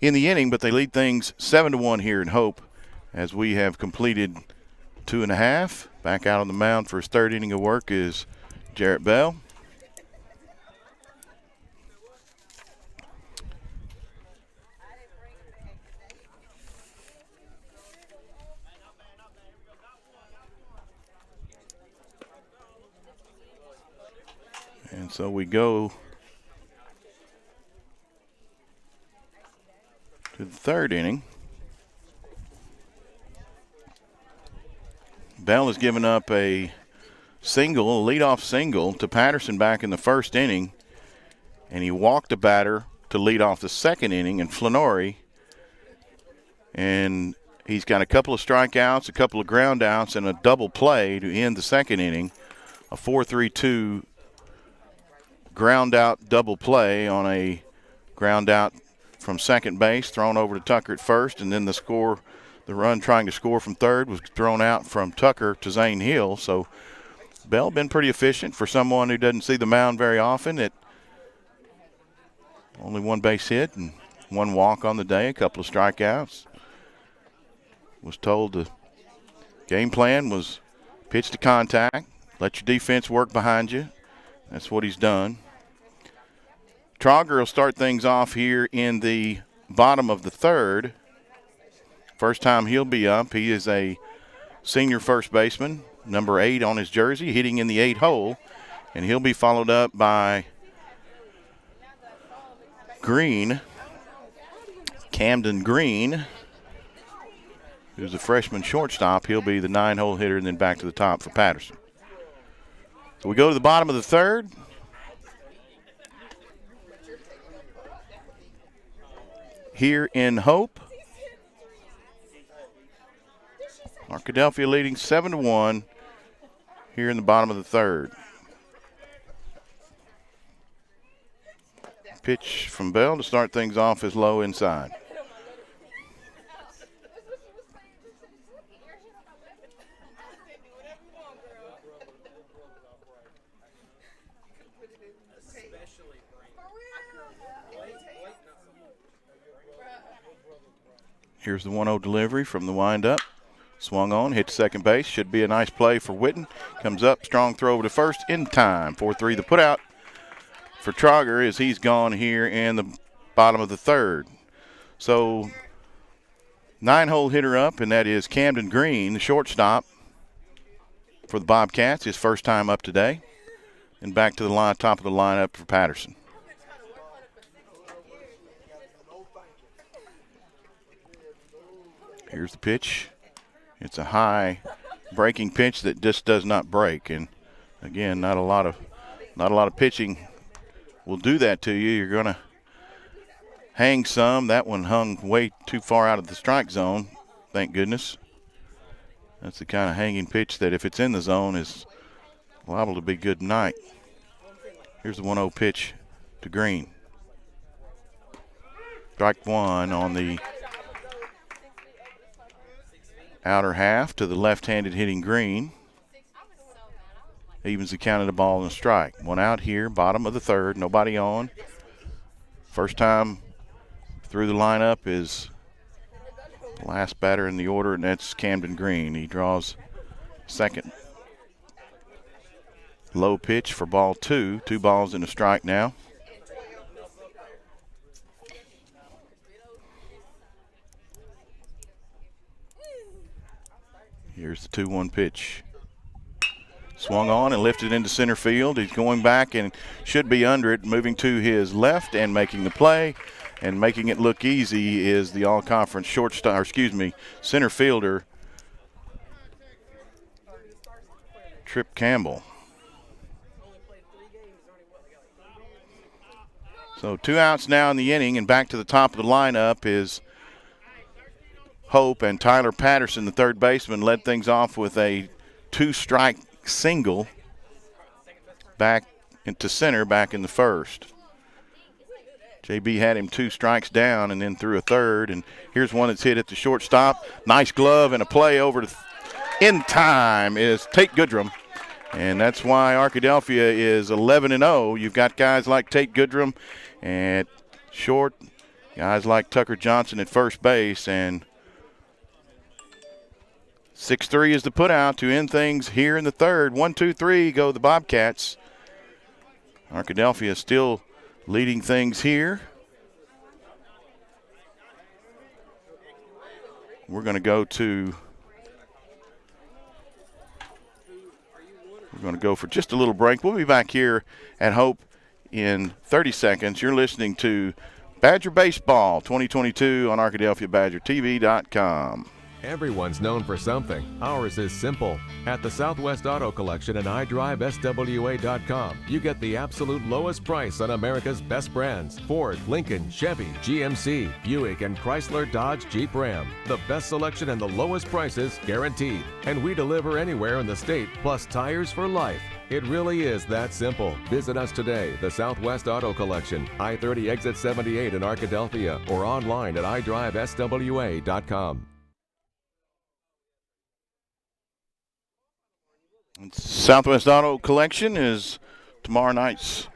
in the inning, but they lead things 7-1 here in Hope as we have completed 2.5. Back out on the mound for his third inning of work is Jarrett Bell. And so we go to the third inning. Bell has given up a single, a leadoff single to Patterson back in the first inning, and he walked a batter to lead off the second inning in Flannery. And he's got a couple of strikeouts, a couple of ground outs, and a double play to end the second inning. A 4-3-2 ground out double play on a ground out from second base, thrown over to Tucker at first, and then the run trying to score from third was thrown out from Tucker to Zane Hill. So Bell been pretty efficient for someone who doesn't see the mound very often. At only 1 base hit and 1 walk on the day, a couple of strikeouts. Was told the game plan was pitch to contact, let your defense work behind you. That's what he's done. Trauger will start things off here in the bottom of the third. First time he'll be up. He is a senior first baseman, number 8 on his jersey, hitting in the 8 hole. And he'll be followed up by Green, Camden Green, who's a freshman shortstop. He'll be the 9-hole hitter, and then back to the top for Patterson. So we go to the bottom of the third. Here in Hope, Arkadelphia leading 7-1 here in the bottom of the third. Pitch from Bell to start things off is low inside. Here's the 1-0 delivery from the windup. Swung on, hit second base. Should be a nice play for Witten. Comes up, strong throw over to first in time. 4-3 the put out for Trauger as he's gone here in the bottom of the third. So 9-hole hitter up, and that is Camden Green, the shortstop for the Bobcats. His first time up today. And back to the line, top of the lineup for Patterson. Here's the pitch. It's a high breaking pitch that just does not break. And again, not a lot of pitching will do that to you. You're going to hang some. That one hung way too far out of the strike zone, thank goodness. That's the kind of hanging pitch that if it's in the zone is liable to be good night. Here's the 1-0 pitch to Green. Strike 1 on the outer half to the left-handed hitting Green. Evens the count of the ball and a strike. 1 out here, bottom of the third, nobody on. First time through the lineup is the last batter in the order, and that's Camden Green. He draws second low pitch for ball 2. 2 balls and a strike now. Here's the 2-1 pitch. Swung on and lifted into center field. He's going back and should be under it, moving to his left and making the play. And making it look easy is the all-conference center fielder, Trip Campbell. So 2 outs now in the inning, and back to the top of the lineup is Hope, and Tyler Patterson, the third baseman, led things off with a 2-strike single back into center back in the first. JB had him 2 strikes down and then threw a third, and here's one that's hit at the shortstop. Nice glove and a play over to in time is Tate Goodrum. And that's why Arkadelphia is 11-0. You've got guys like Tate Goodrum at short, guys like Tucker Johnson at first base, and 6-3 is the putout to end things here in the third. 1-2-3 go the Bobcats. Arkadelphia still leading things here. We're going to go for just a little break. We'll be back here at Hope in 30 seconds. You're listening to Badger Baseball 2022 on ArkadelphiaBadgerTV.com. Everyone's known for something. Ours is simple. At the Southwest Auto Collection and iDriveSWA.com, you get the absolute lowest price on America's best brands: Ford, Lincoln, Chevy, GMC, Buick, and Chrysler, Dodge, Jeep, Ram. The best selection and the lowest prices guaranteed. And we deliver anywhere in the state, plus tires for life. It really is that simple. Visit us today, the Southwest Auto Collection, I-30 exit 78 in Arkadelphia, or online at iDriveSWA.com. Southwest Auto Collection is tomorrow night's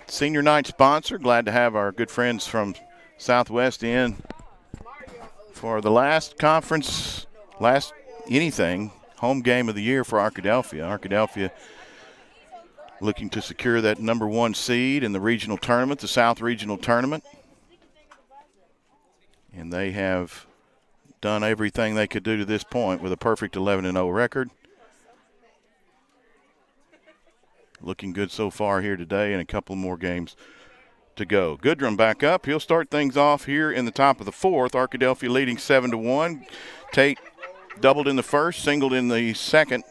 senior night sponsor. Glad to have our good friends from Southwest in for the last conference, last anything, home game of the year for Arkadelphia. Arkadelphia looking to secure that number 1 seed in the regional tournament, the South Regional Tournament. And they have done everything they could do to this point with a perfect 11-0 record. Looking good so far here today, and a couple more games to go. Goodrum back up. He'll start things off here in the top of the fourth. Arkadelphia leading 7-1. Tate doubled in the first, singled in the second.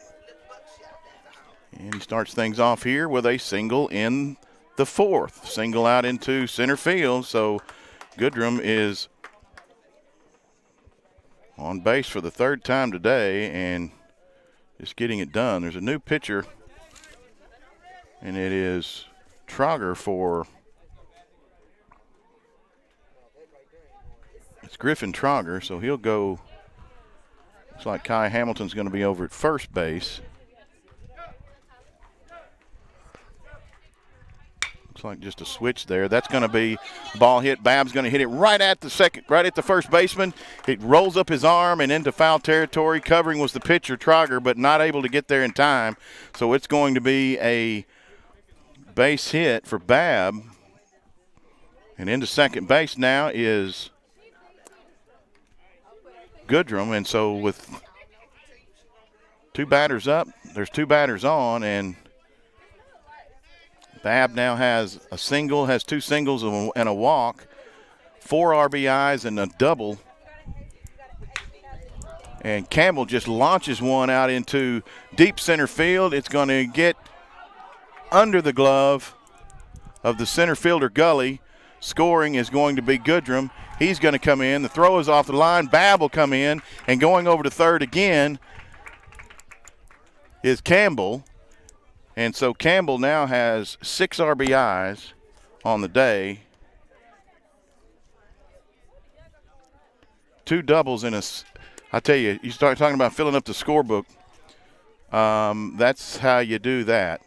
And he starts things off here with a single in the fourth. Single out into center field. So Goodrum is on base for the third time today and just getting it done. There's a new pitcher, and it is Trogger for – it's Griffin Trogger, so he'll go – looks like Kai Hamilton's going to be over at first base. Looks like just a switch there. That's going to be ball hit. Babb's going to hit it right at the first baseman. It rolls up his arm and into foul territory. Covering was the pitcher, Trogger, but not able to get there in time. So it's going to be a base hit for Babb. And into second base now is Goodrum. And so with two batters up, there's two batters on, and Babb now has a single, has two singles and a walk, 4 RBIs and a double. And Campbell just launches one out into deep center field. It's going to get under the glove of the center fielder, Gully. Scoring is going to be Goodrum. He's going to come in. The throw is off the line. Babb will come in, and going over to third again is Campbell. And so Campbell now has 6 RBIs on the day. 2 doubles in I tell you, you start talking about filling up the scorebook. That's how you do that.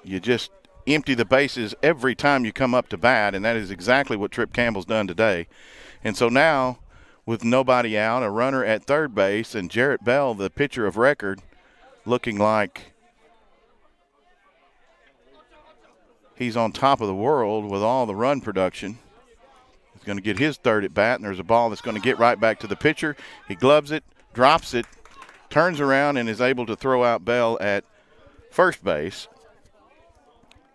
You just empty the bases every time you come up to bat, and that is exactly what Trip Campbell's done today. And so now, with nobody out, a runner at third base, and Jarrett Bell, the pitcher of record, looking like he's on top of the world with all the run production. He's going to get his third at bat, and there's a ball that's going to get right back to the pitcher. He gloves it, drops it, turns around, and is able to throw out Bell at first base.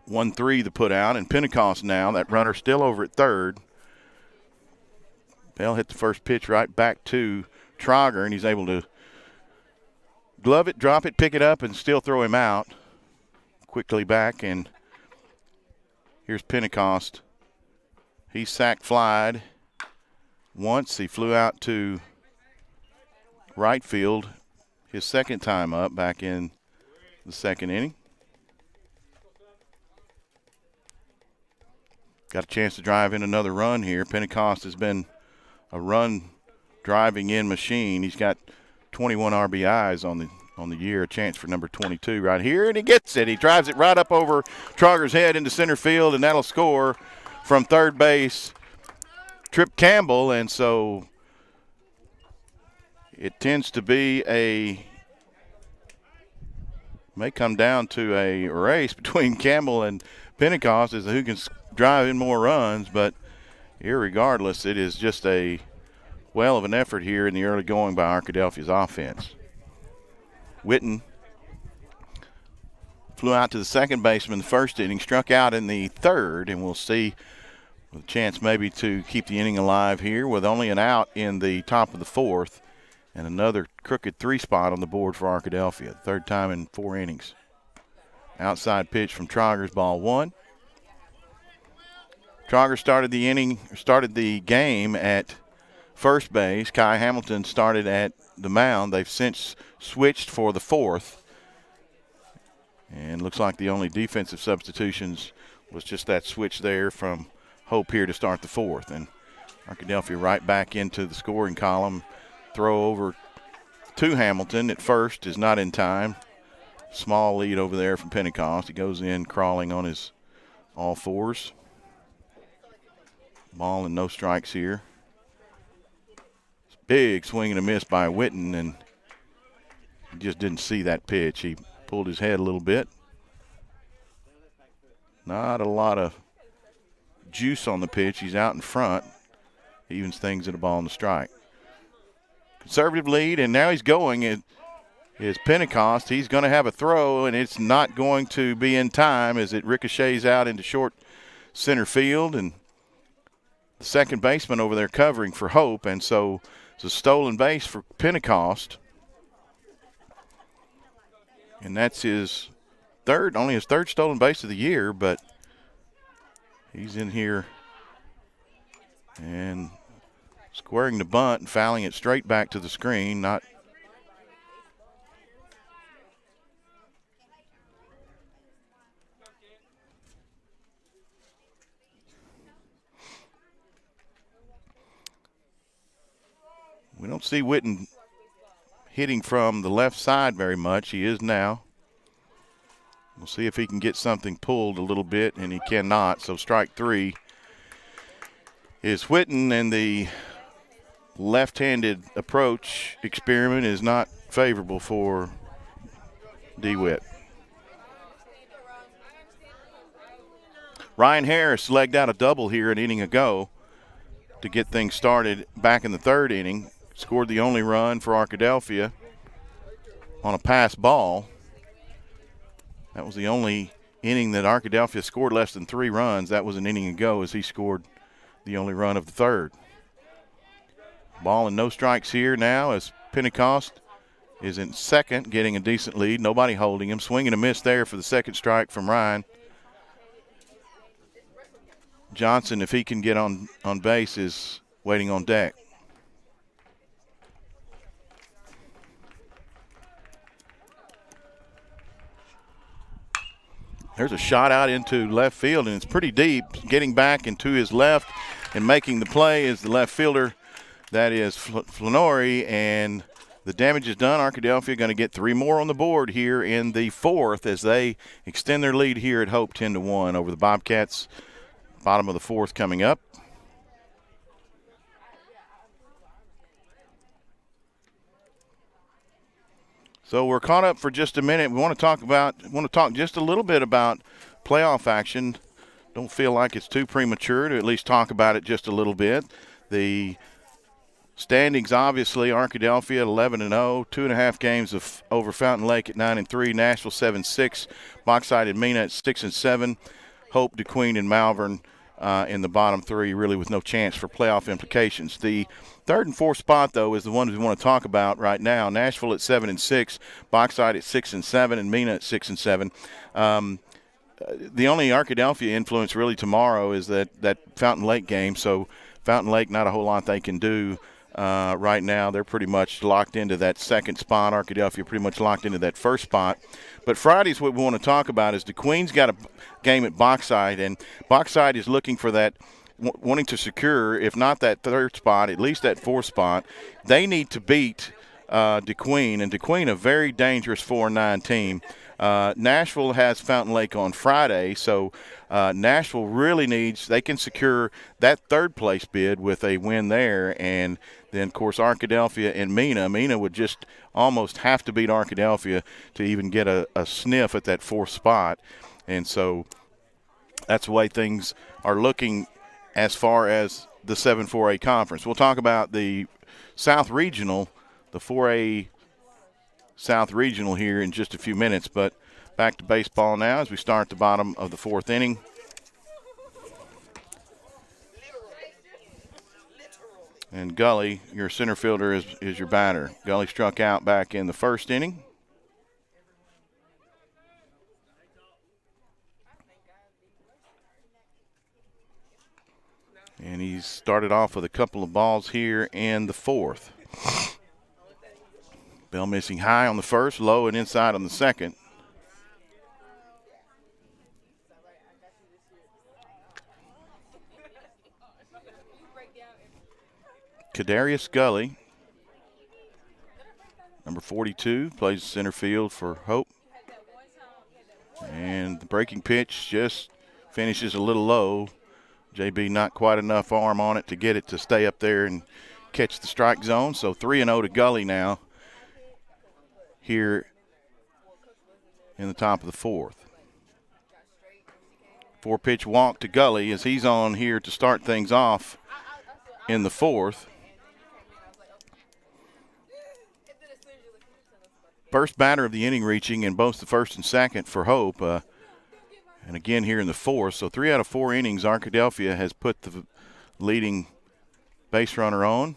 1-3 the put out, and Pentecost now, that runner still over at third. Bell hit the first pitch right back to Trogger, and he's able to glove it, drop it, pick it up, and still throw him out. Quickly back, and Here's Pentecost. He sack flied once. He flew out to right field his second time up back in the second inning. Got a chance to drive in another run here. Pentecost has been a run driving in machine. He's got 21 RBIs on the year, a chance for number 22 right here, and he gets it. He drives it right up over Trogger's head into center field, and that'll score from third base Trip Campbell. And so it tends to be may come down to a race between Campbell and Pentecost as to who can drive in more runs, but irregardless, it is just a well of an effort here in the early going by Arkadelphia's offense. Witten flew out to the second baseman in the first inning, struck out in the third, and we'll see with a chance maybe to keep the inning alive here with only an out in the top of the fourth and another crooked 3 spot on the board for Arkadelphia. Third time in 4 innings. Outside pitch from Trogger's, ball 1. Trogger started the game at first base. Kai Hamilton started at the mound. They've since switched for the fourth. And looks like the only defensive substitutions was just that switch there from Hope here to start the fourth. And Arkadelphia right back into the scoring column. Throw over to Hamilton at first is not in time. Small lead over there from Pentecost. He goes in crawling on his all fours. Ball and no strikes here. Big swing and a miss by Witten, and he just didn't see that pitch. He pulled his head a little bit. Not a lot of juice on the pitch. He's out in front. He evens things at a ball and a strike. Conservative lead, and now he's going. It is Pentecost. He's going to have a throw, and it's not going to be in time as it ricochets out into short center field, and the second baseman over there covering for Hope, and so it's a stolen base for Pentecost. And that's only his third stolen base of the year, but he's in here and squaring the bunt and fouling it straight back to the screen. We don't see Witten hitting from the left side very much. He is now. We'll see if he can get something pulled a little bit, and he cannot. So strike 3 is Witten, and the left-handed approach experiment is not favorable for DeWitt. Ryan Harris legged out a double here an inning ago to get things started back in the third inning. Scored the only run for Arkadelphia on a pass ball. That was the only inning that Arkadelphia scored less than 3 runs. That was an inning ago as he scored the only run of the third. Ball and no strikes here now as Pentecost is in second, getting a decent lead. Nobody holding him. Swing and a miss there for the second strike from Ryan. Johnson, if he can get on base, is waiting on deck. There's a shot out into left field, and it's pretty deep. Getting back into his left and making the play is the left fielder. That is Flannery, and the damage is done. Arkadelphia going to get 3 more on the board here in the fourth as they extend their lead here at Hope 10-1 over the Bobcats. Bottom of the fourth coming up. So we're caught up for just a minute. We want to talk just a little bit about playoff action. Don't feel like it's too premature to at least talk about it just a little bit. The standings, obviously, Arkadelphia at 11-0, 2.5 games over Fountain Lake at 9-3, Nashville 7-6, Bauxite and Mena at 6-7, Hope, DeQueen, and Malvern in the bottom 3, really with no chance for playoff implications. The third and fourth spot, though, is the one we want to talk about right now. Nashville at 7-6, Bauxite at 6-7, and Mena at 6-7. the only Arkadelphia influence really tomorrow is that Fountain Lake game. So Fountain Lake, not a whole lot they can do right now. They're pretty much locked into that second spot. Arkadelphia pretty much locked into that first spot. But Friday's what we want to talk about is DeQueen's got a game at Bauxite, and Bauxite is looking for that, wanting to secure, if not that third spot, at least that fourth spot. They need to beat DeQueen, and DeQueen a very dangerous 4-9 team. Nashville has Fountain Lake on Friday, so Nashville really needs – they can secure that third-place bid with a win there. And then, of course, Arkadelphia and Mena. Mena would just almost have to beat Arkadelphia to even get a sniff at that fourth spot. And so that's the way things are looking as far as the 7-4A conference. We'll talk about the South Regional, the 4A South Regional here in just a few minutes, but back to baseball now as we start the bottom of the fourth inning. And Gully, your center fielder, is your batter. Gully struck out back in the first inning. And he's started off with a couple of balls here in the fourth. Bell missing high on the first, low and inside on the second. Kadarius Gully, number 42, plays center field for Hope. And the breaking pitch just finishes a little low. JB not quite enough arm on it to get it to stay up there and catch the strike zone. So 3-0 to Gully now here in the top of the fourth. 4-pitch walk to Gully as he's on here to start things off in the fourth. First batter of the inning reaching in both the first and second for Hope. And again here in the fourth. So 3 out of 4 innings, Arkadelphia has put the leading base runner on.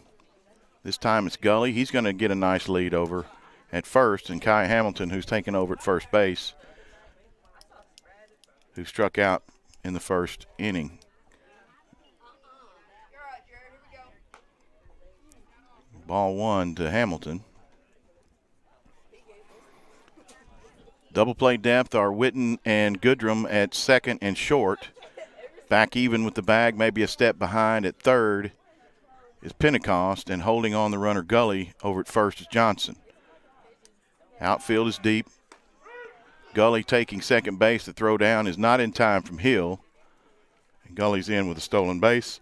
This time it's Gully. He's going to get a nice lead over at first. And Kai Hamilton, who's taken over at first base, who struck out in the first inning. Ball 1 to Hamilton. Double play depth are Witten and Goodrum at second and short. Back even with the bag, maybe a step behind at third is Pentecost, and holding on the runner Gully over at first is Johnson. Outfield is deep. Gully taking second base. The throw down is not in time from Hill. And Gully's in with a stolen base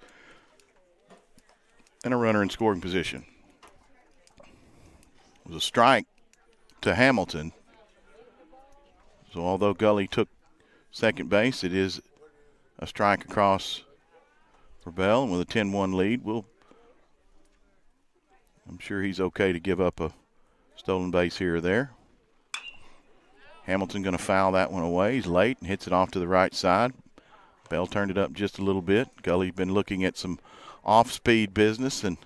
and a runner in scoring position. It was a strike to Hamilton. So although Gully took second base, it is a strike across for Bell. And with a 10-1 lead, I'm sure he's okay to give up a stolen base here or there. Hamilton going to foul that one away. He's late and hits it off to the right side. Bell turned it up just a little bit. Gully's been looking at some off-speed business, and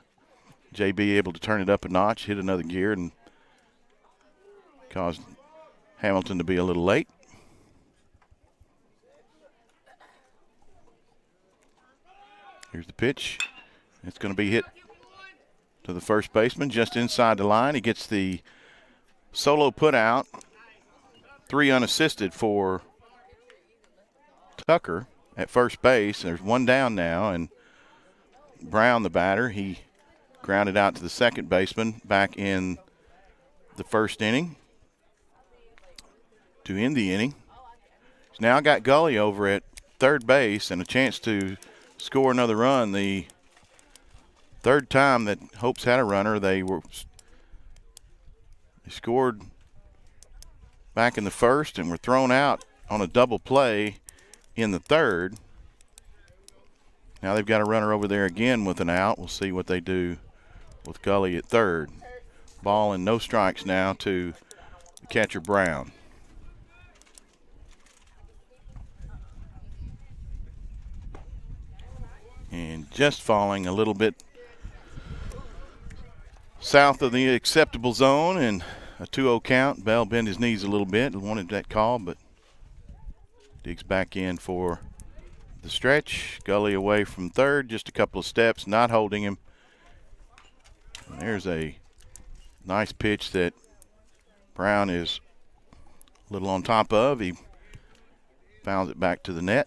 JB able to turn it up a notch, hit another gear, and caused Hamilton to be a little late. Here's the pitch. It's going to be hit to the first baseman just inside the line. He gets the solo put out. 3 unassisted for Tucker at first base. There's one down now, and Brown, the batter, he grounded out to the second baseman back in the first inning to end the inning. He's now got Gully over at third base and a chance to score another run. The third time that Hope's had a runner, they scored back in the first and were thrown out on a double play in the third. Now they've got a runner over there again with an out. We'll see what they do with Gully at third. Ball and no strikes now to the catcher Brown. And just falling a little bit south of the acceptable zone, and a 2-0 count. Bell bent his knees a little bit and wanted that call, but Digs back in for the stretch. Gully away from third, just a couple of steps, not holding him. And there's a nice pitch that Brown is a little on top of. He fouls it back to the net.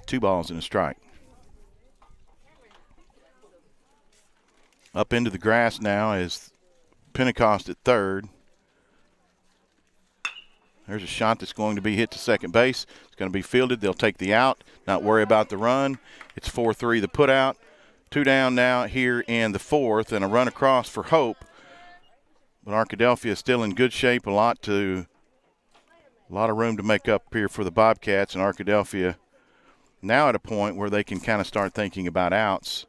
Two balls and a strike. Up into the grass now is Pentecost at third. There's a shot that's going to be hit to second base. It's going to be fielded. They'll take the out, not worry about the run. It's 4-3 the put out. Two down now here in the fourth, and a run across for Hope. But Arkadelphia is still in good shape. A lot of room to make up here for the Bobcats, and Arkadelphia now at a point where they can kind of start thinking about outs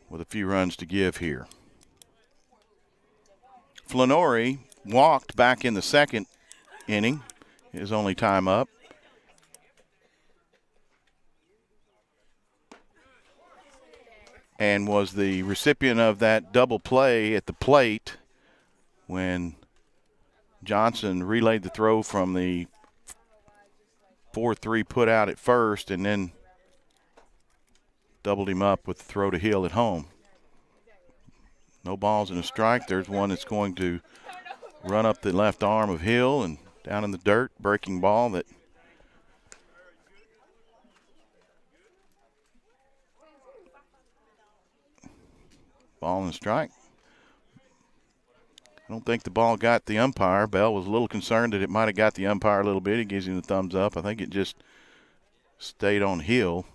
with a few runs to give here. Flannery walked back in the second inning, his only time up. And was the recipient of that double play at the plate when Johnson relayed the throw from the 4-3 put out at first and then doubled him up with the throw to Hill at home. No balls and a strike. There's one that's going to run up the left arm of Hill and down in the dirt, breaking ball that ball and a strike. I don't think the ball got the umpire. Bell was a little concerned that it might have got the umpire a little bit. He gives him the thumbs up. I think it just stayed on Hill.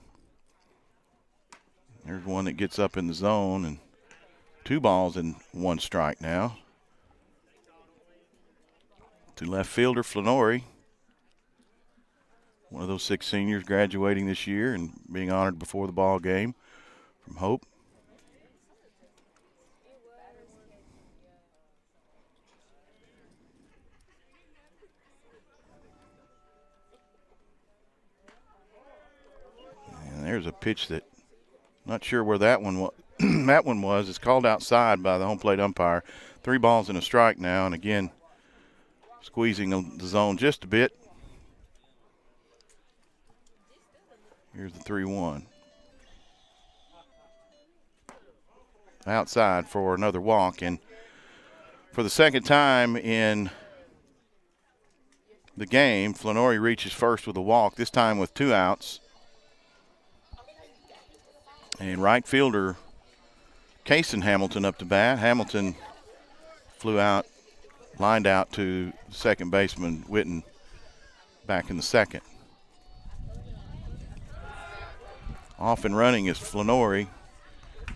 There's one that gets up in the zone, and two balls and one strike now. To left fielder Flannery, one of those 6 seniors graduating this year and being honored before the ball game from Hope. And there's a pitch that, not sure where that one was. That one was. It's called outside by the home plate umpire. 3 balls and a strike now, and again, squeezing the zone just a bit. Here's the 3-1. Outside for another walk, and for the second time in the game, Flannery reaches first with a walk, this time with 2 outs. And right fielder Cason Hamilton up to bat. Hamilton flew out, lined out to second baseman Witten back in the second. Off and running is Flannery.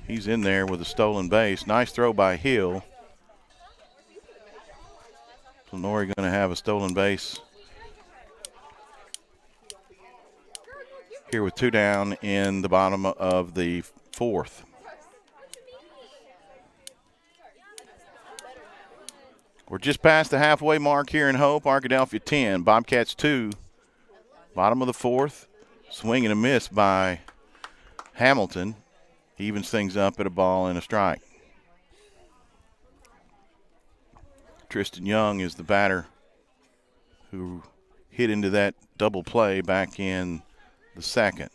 He's in there with a stolen base. Nice throw by Hill. Flannery going to have a stolen base here with 2 down in the bottom of the fourth. We're just past the halfway mark here in Hope. Arkadelphia 10, Bobcats 2. Bottom of the fourth. Swing and a miss by Hamilton. Evens things up at a ball and a strike. Tristan Young is the batter who hit into that double play back in the second.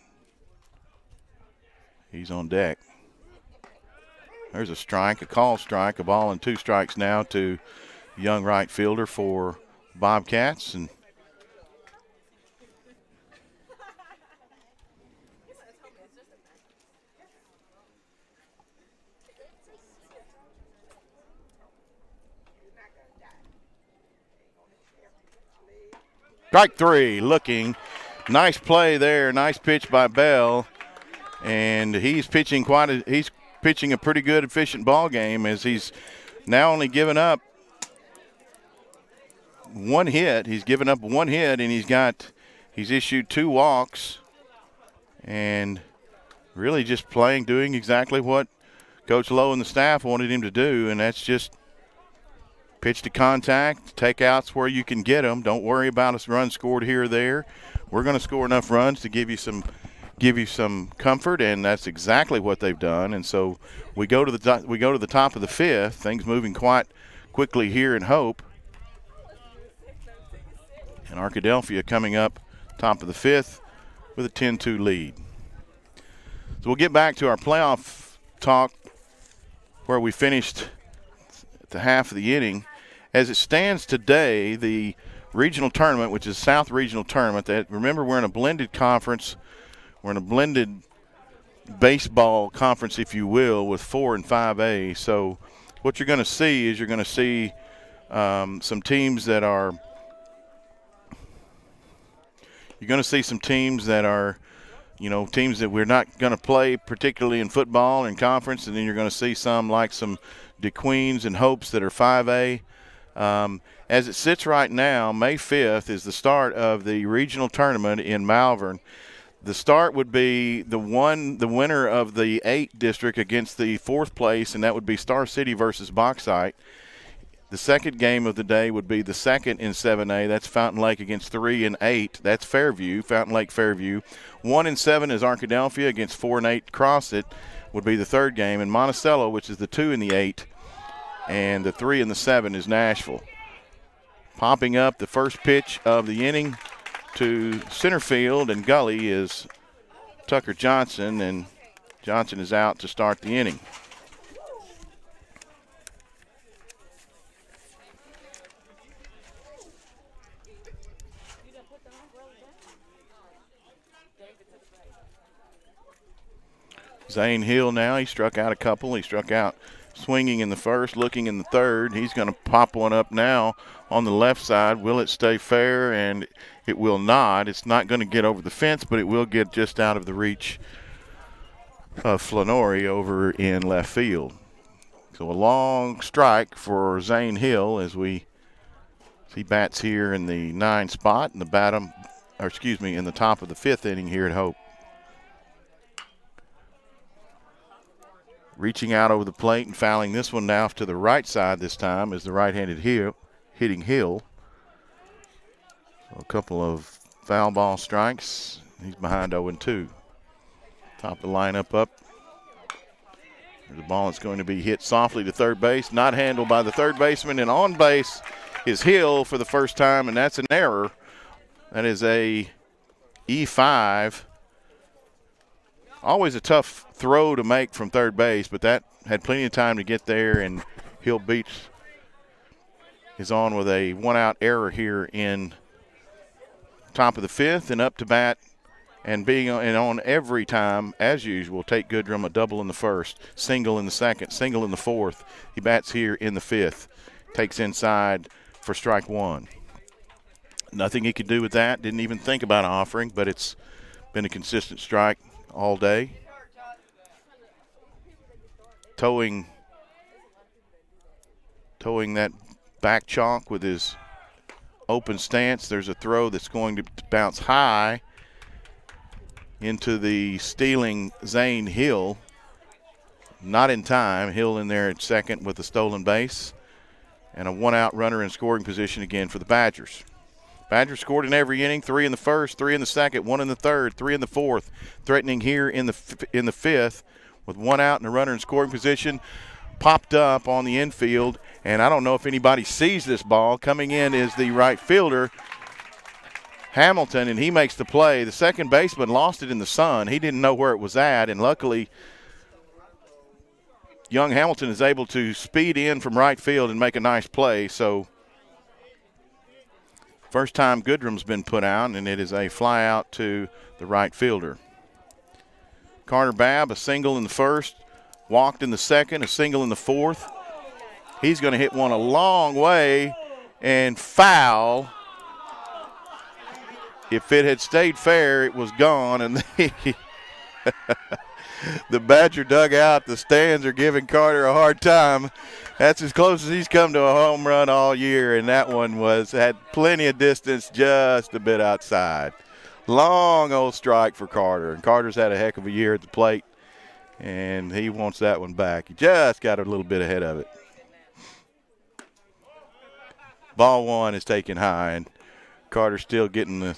He's on deck. There's a strike, a call strike, a ball and 2 strikes now to young right fielder for Bobcats. And strike 3, looking. Nice play there. Nice pitch by Bell. And he's pitching a pretty good, efficient ball game as he's now only given up 1 hit. He's given up 1 hit, and he's issued 2 walks, and really just doing exactly what Coach Lowe and the staff wanted him to do, and that's just pitch to contact, take outs where you can get them. Don't worry about a run scored here or there. We're going to score enough runs to give you some comfort, and that's exactly what they've done. And so we go to the top of the 5th. Things moving quite quickly here in Hope. And Arkadelphia coming up top of the fifth with a 10-2 lead. So we'll get back to our playoff talk where we finished at the half of the inning. As it stands today, the regional tournament, which is South Regional Tournament, that remember we're in a blended conference. We're in a blended baseball conference, if you will, with 4 and 5A. So what you're going to see is you're going to see some teams that are – you're going to see some teams that are, you know, teams that we're not going to play, particularly in football and conference, and then you're going to see some like some DeQueens and Hopes that are 5A. As it sits right now, May 5th is the start of the regional tournament in Malvern. The start would be the winner of the 8 district against the 4th place, and that would be Star City versus Bauxite. The second game of the day would be the second in 7A. That's Fountain Lake against 3 and 8. That's Fairview, Fountain Lake Fairview. 1 and 7 is Arkadelphia against 4 and 8 Crossit would be the third game. And Monticello, which is the 2 and the 8, and the 3 and the 7 is Nashville. Popping up the first pitch of the inning to center field and gully is Tucker Johnson, and Johnson is out to start the inning. Zane Hill now, he struck out a couple. He struck out swinging in the first, looking in the third. He's going to pop one up now on the left side. Will it stay fair? And it will not. It's not going to get over the fence, but it will get just out of the reach of Flannery over in left field. So a long strike for Zane Hill as he bats here in the 9 spot in the in the top of the 5th inning here at Hope. Reaching out over the plate and fouling this one now to the right side this time is the right-handed hitting Hill. So a couple of foul ball strikes. He's behind 0-2. Top of the lineup up. There's a ball that's going to be hit softly to third base, not handled by the third baseman, and on base is Hill for the first time, and that's an error. That is a E5. Always a tough throw to make from third base, but that had plenty of time to get there, and Hill is on with a one-out error here in top of the 5th, and up to bat and being on every time, as usual, Tate Goodrum, a double in the first, single in the second, single in the 4th. He bats here in the 5th, takes inside for strike 1. Nothing he could do with that, didn't even think about offering, but it's been a consistent strike all day. Towing that back chalk with his open stance. There's a throw that's going to bounce high into the stealing Zane Hill. Not in time. Hill in there at second with a stolen base. And a one-out runner in scoring position again for the Badgers. Badgers scored in every inning, 3 in the first, 3 in the second, 1 in the third, 3 in the 4th. Threatening here in the 5th with 1 out and a runner in scoring position. Popped up on the infield, and I don't know if anybody sees this ball. Coming in is the right fielder, Hamilton, and he makes the play. The second baseman lost it in the sun. He didn't know where it was at, and luckily young Hamilton is able to speed in from right field and make a nice play. So first time Goodrum's been put out, and it is a fly out to the right fielder. Carter Babb, a single in the first, walked in the second, a single in the 4th. He's going to hit one a long way and foul. If it had stayed fair, it was gone, and the Badger dugout, the stands are giving Carter a hard time. That's as close as he's come to a home run all year, and that one had plenty of distance just a bit outside. Long old strike for Carter, and Carter's had a heck of a year at the plate, and he wants that one back. He just got a little bit ahead of it. Ball 1 is taken high, and Carter's still getting a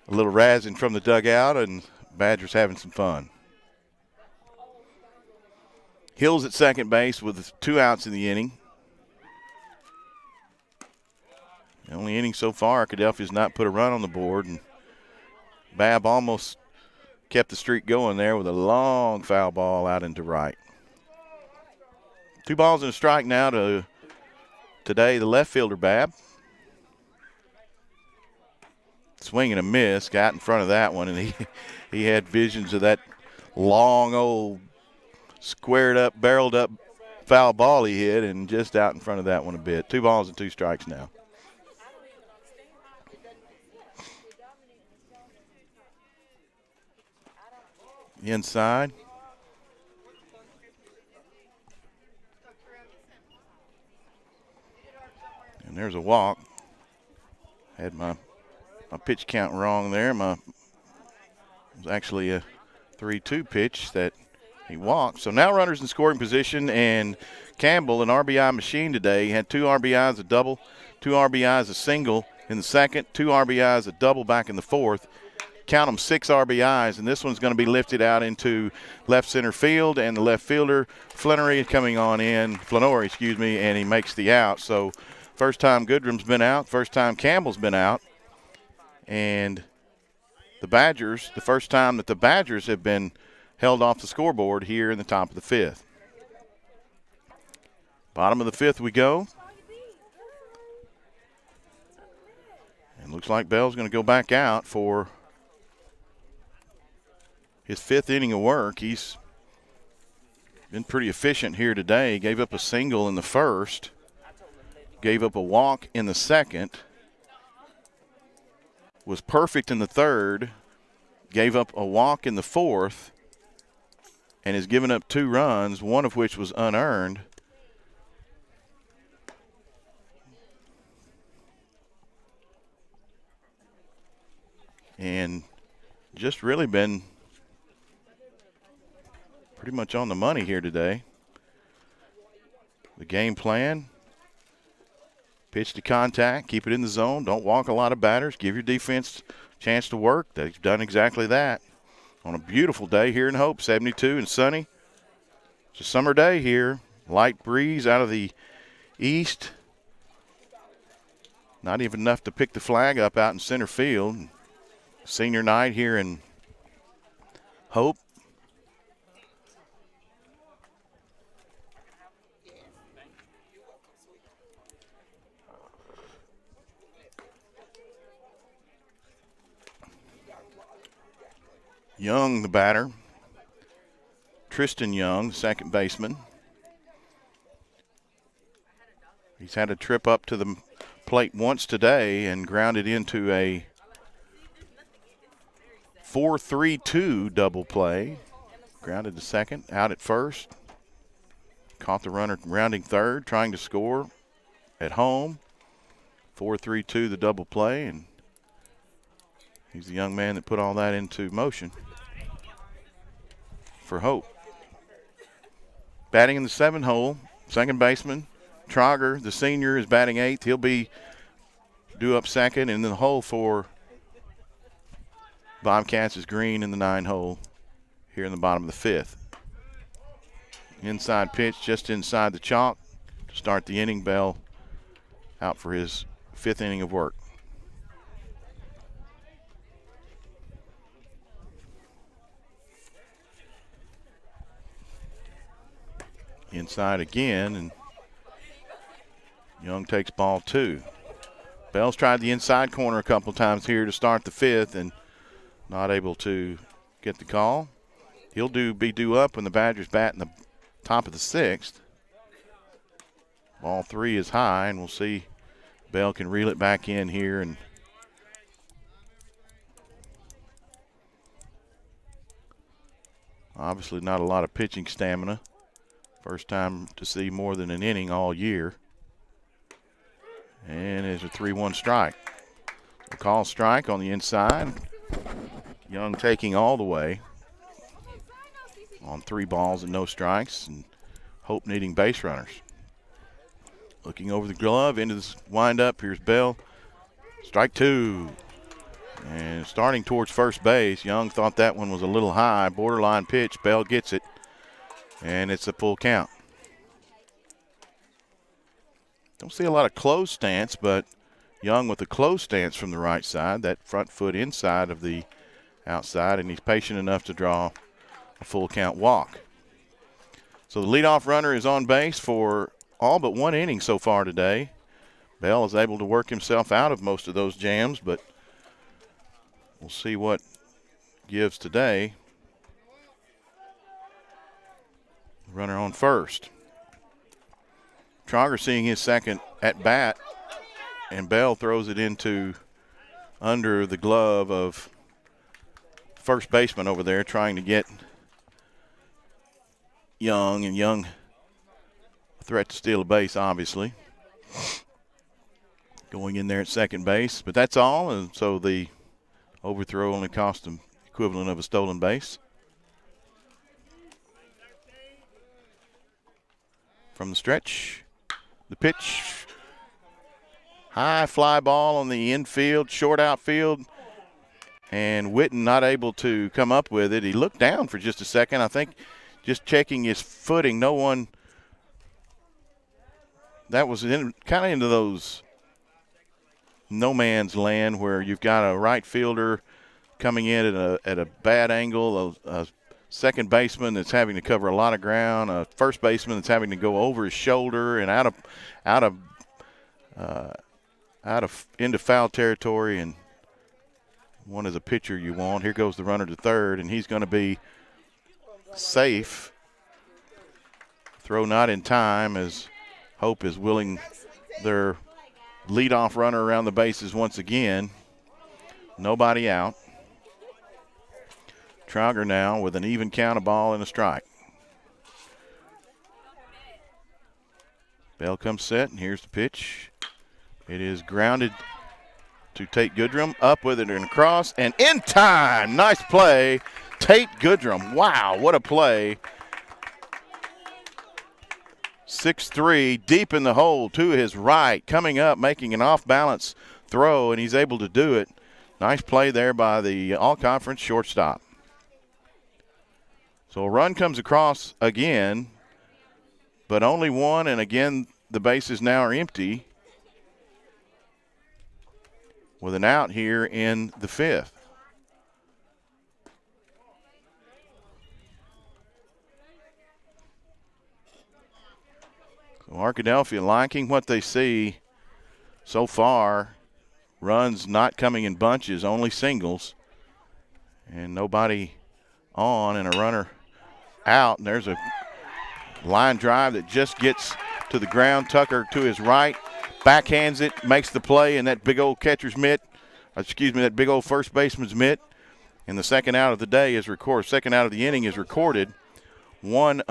little razzing from the dugout, and Badgers having some fun. Hill's at second base with 2 outs in the inning. The only inning so far, Arkadelphia's not put a run on the board, and Babb almost kept the streak going there with a long foul ball out into right. 2 balls and a strike now to today, the left fielder, Babb. Swing and a miss, got in front of that one, and he had visions of that long old squared up, barreled up foul ball he hit, and just out in front of that one a bit. 2 balls and 2 strikes now. Inside. And there's a walk. Had my pitch count wrong there. It was actually a 3-2 pitch that he walked. So now runners in scoring position, and Campbell, an RBI machine today, had 2 RBIs, a double, 2 RBIs, a single in the second, 2 RBIs, a double back in the fourth. Count them, 6 RBIs, and this one's going to be lifted out into left center field, and the left fielder, Flannery, is coming on in, and he makes the out. So first time Goodrum's been out, first time Campbell's been out, and the Badgers, the first time that the Badgers have been held off the scoreboard here in the top of the 5th. Bottom of the 5th we go. And looks like Bell's going to go back out for his 5th inning of work. He's been pretty efficient here today. Gave up a single in the first, gave up a walk in the second, was perfect in the third, gave up a walk in the fourth, and has given up 2 runs, one of which was unearned. And just really been pretty much on the money here today. The game plan, pitch to contact, keep it in the zone, don't walk a lot of batters, give your defense a chance to work. They've done exactly that on a beautiful day here in Hope, 72 and sunny. It's a summer day here, light breeze out of the east. Not even enough to pick the flag up out in center field. Senior night here in Hope. Young, the batter. Tristan Young, the second baseman. He's had a trip up to the plate once today and grounded into a 4-3-2 double play. Grounded to second, out at first. Caught the runner rounding third, trying to score at home. 4-3-2 the double play, and he's the young man that put all that into motion for Hope. Batting in the 7th hole, second baseman Trogger, the senior, is batting 8th. He'll be due up second, and in the hole for Bobcats is Green in the 9 hole here in the bottom of the 5th. Inside pitch just inside the chalk to start the inning. Bell out for his 5th inning of work. Inside again, and Young takes ball 2. Bell's tried the inside corner a couple times here to start the 5th and not able to get the call. He'll be due up when the Badgers bat in the top of the 6th. Ball 3 is high, and we'll see Bell can reel it back in here. And obviously not a lot of pitching stamina. First time to see more than an inning all year. And it's a 3-1 strike. A call strike on the inside. Young taking all the way on 3 balls and no strikes, and Hope needing base runners. Looking over the glove into this windup. Here's Bell. Strike 2. And starting towards first base. Young thought that one was a little high. Borderline pitch. Bell gets it. And it's a full count. Don't see a lot of closed stance, but Young with a close stance from the right side, that front foot inside of the outside, and he's patient enough to draw a full count walk. So the leadoff runner is on base for all but one inning so far today. Bell is able to work himself out of most of those jams, but we'll see what gives today. Runner on first. Trauger seeing his second at bat, and Bell throws it into under the glove of first baseman over there, trying to get Young, and Young a threat to steal a base, obviously. Going in there at second base, but that's all, and so the overthrow only cost him equivalent of a stolen base. From the stretch, the pitch, high fly ball on the infield, short outfield, and Witten not able to come up with it. He looked down for just a second, I think, just checking his footing. No one, that was kind of into those no man's land where you've got a right fielder coming in at a bad angle, a second baseman that's having to cover a lot of ground, a first baseman that's having to go over his shoulder and out of into foul territory, and one is a pitcher you want. Here goes the runner to third, and he's going to be safe. Throw not in time, as Hope is willing their leadoff runner around the bases once again. Nobody out. Trauger now with an even count, of ball and a strike. Bell comes set, and here's the pitch. It is grounded to Tate Goodrum, up with it and across, and in time. Nice play, Tate Goodrum. Wow, what a play. 6'3", deep in the hole to his right, coming up, making an off-balance throw, and he's able to do it. Nice play there by the all-conference shortstop. So a run comes across again, but only one, and again the bases now are empty with an out here in the fifth. So Arkadelphia liking what they see so far. Runs not coming in bunches, only singles, and nobody on, and a runner out, and there's a line drive that just gets to the ground. Tucker to his right, backhands it, makes the play, and that big old catcher's mitt, that big old first baseman's mitt, and the second out of the day is recorded. Second out of the inning is recorded. 3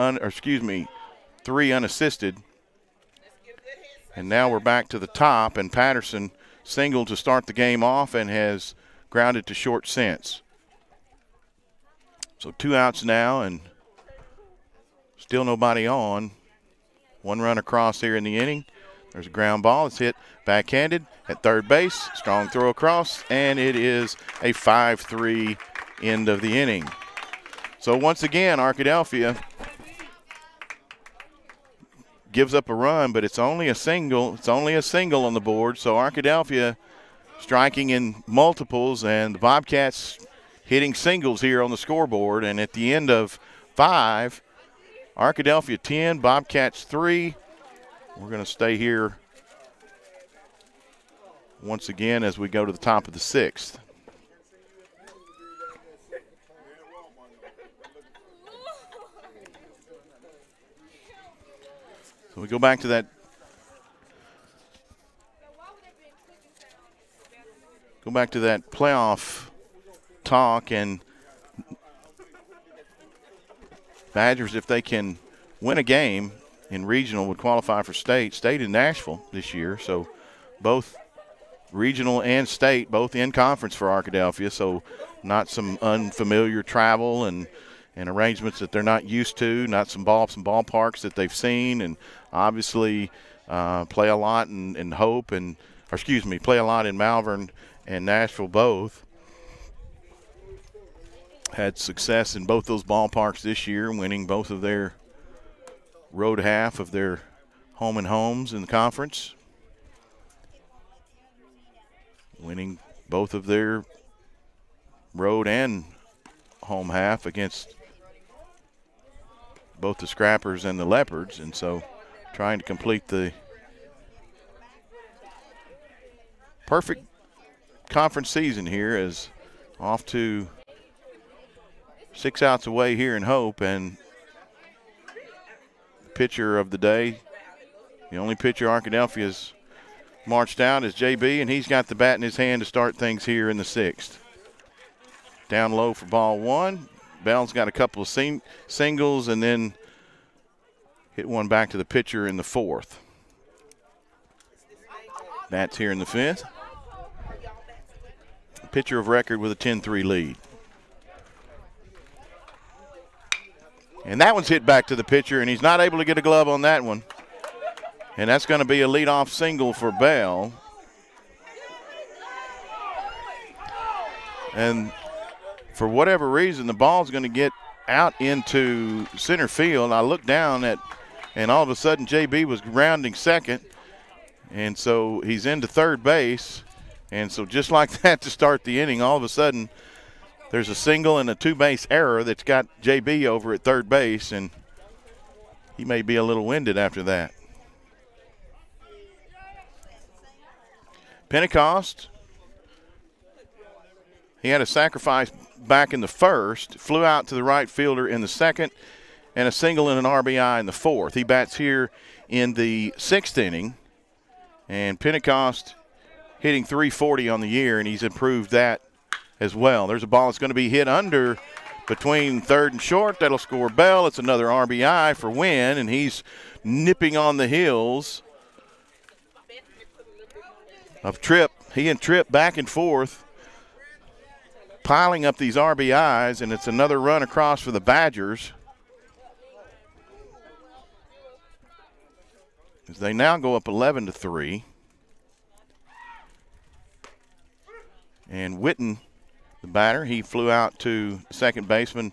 unassisted. And now we're back to the top, and Patterson singled to start the game off and has grounded to short since. So 2 outs now, and still nobody on. 1 run across here in the inning. There's a ground ball. It's hit backhanded at third base. Strong throw across, and it is a 5-3 end of the inning. So once again, Arkadelphia gives up a run, but it's only a single. It's only a single on the board. So Arkadelphia striking in multiples, and the Bobcats hitting singles here on the scoreboard. And at the end of 5, Arkadelphia 10, Bobcats 3. We're going to stay here once again as we go to the top of the 6th. So we go back to that. Go back to that playoff talk, and Badgers, if they can win a game in regional, would qualify for state. State in Nashville this year, so both regional and state, both in conference for Arkadelphia, so not some unfamiliar travel and arrangements that they're not used to, not some ballparks that they've seen, and obviously play a lot in Hope play a lot in Malvern and Nashville both. Had success in both those ballparks this year, winning both of their road half of their home and homes in the conference. winning both of their road and home half against both the Scrappers and the Leopards, and so trying to complete the perfect conference season here is off to 6 outs away here in Hope, and the pitcher of the day, the only pitcher Arkadelphia's marched out, is JB, and he's got the bat in his hand to start things here in the 6th. Down low for ball 1. Bell's got a couple of singles and then hit one back to the pitcher in the 4th. That's here in the 5th. Pitcher of record with a 10-3 lead. And that one's hit back to the pitcher, and he's not able to get a glove on that one. And that's going to be a leadoff single for Bell. And for whatever reason, the ball's going to get out into center field. I looked down and all of a sudden JB was rounding second. And so he's into third base. And so just like that to start the inning, all of a sudden there's a single and a two-base error that's got JB over at third base, and he may be a little winded after that. Pentecost, he had a sacrifice back in the 1st, flew out to the right fielder in the 2nd, and a single and an RBI in the 4th. He bats here in the 6th inning, and Pentecost hitting .340 on the year, and he's improved that as well. There's a ball that's going to be hit under between third and short. That'll score Bell. It's another RBI for Wynn, and he's nipping on the heels of Tripp. He and Tripp back and forth, piling up these RBIs, and it's another run across for the Badgers, as they now go up 11-3. And Witten, the batter, he flew out to second baseman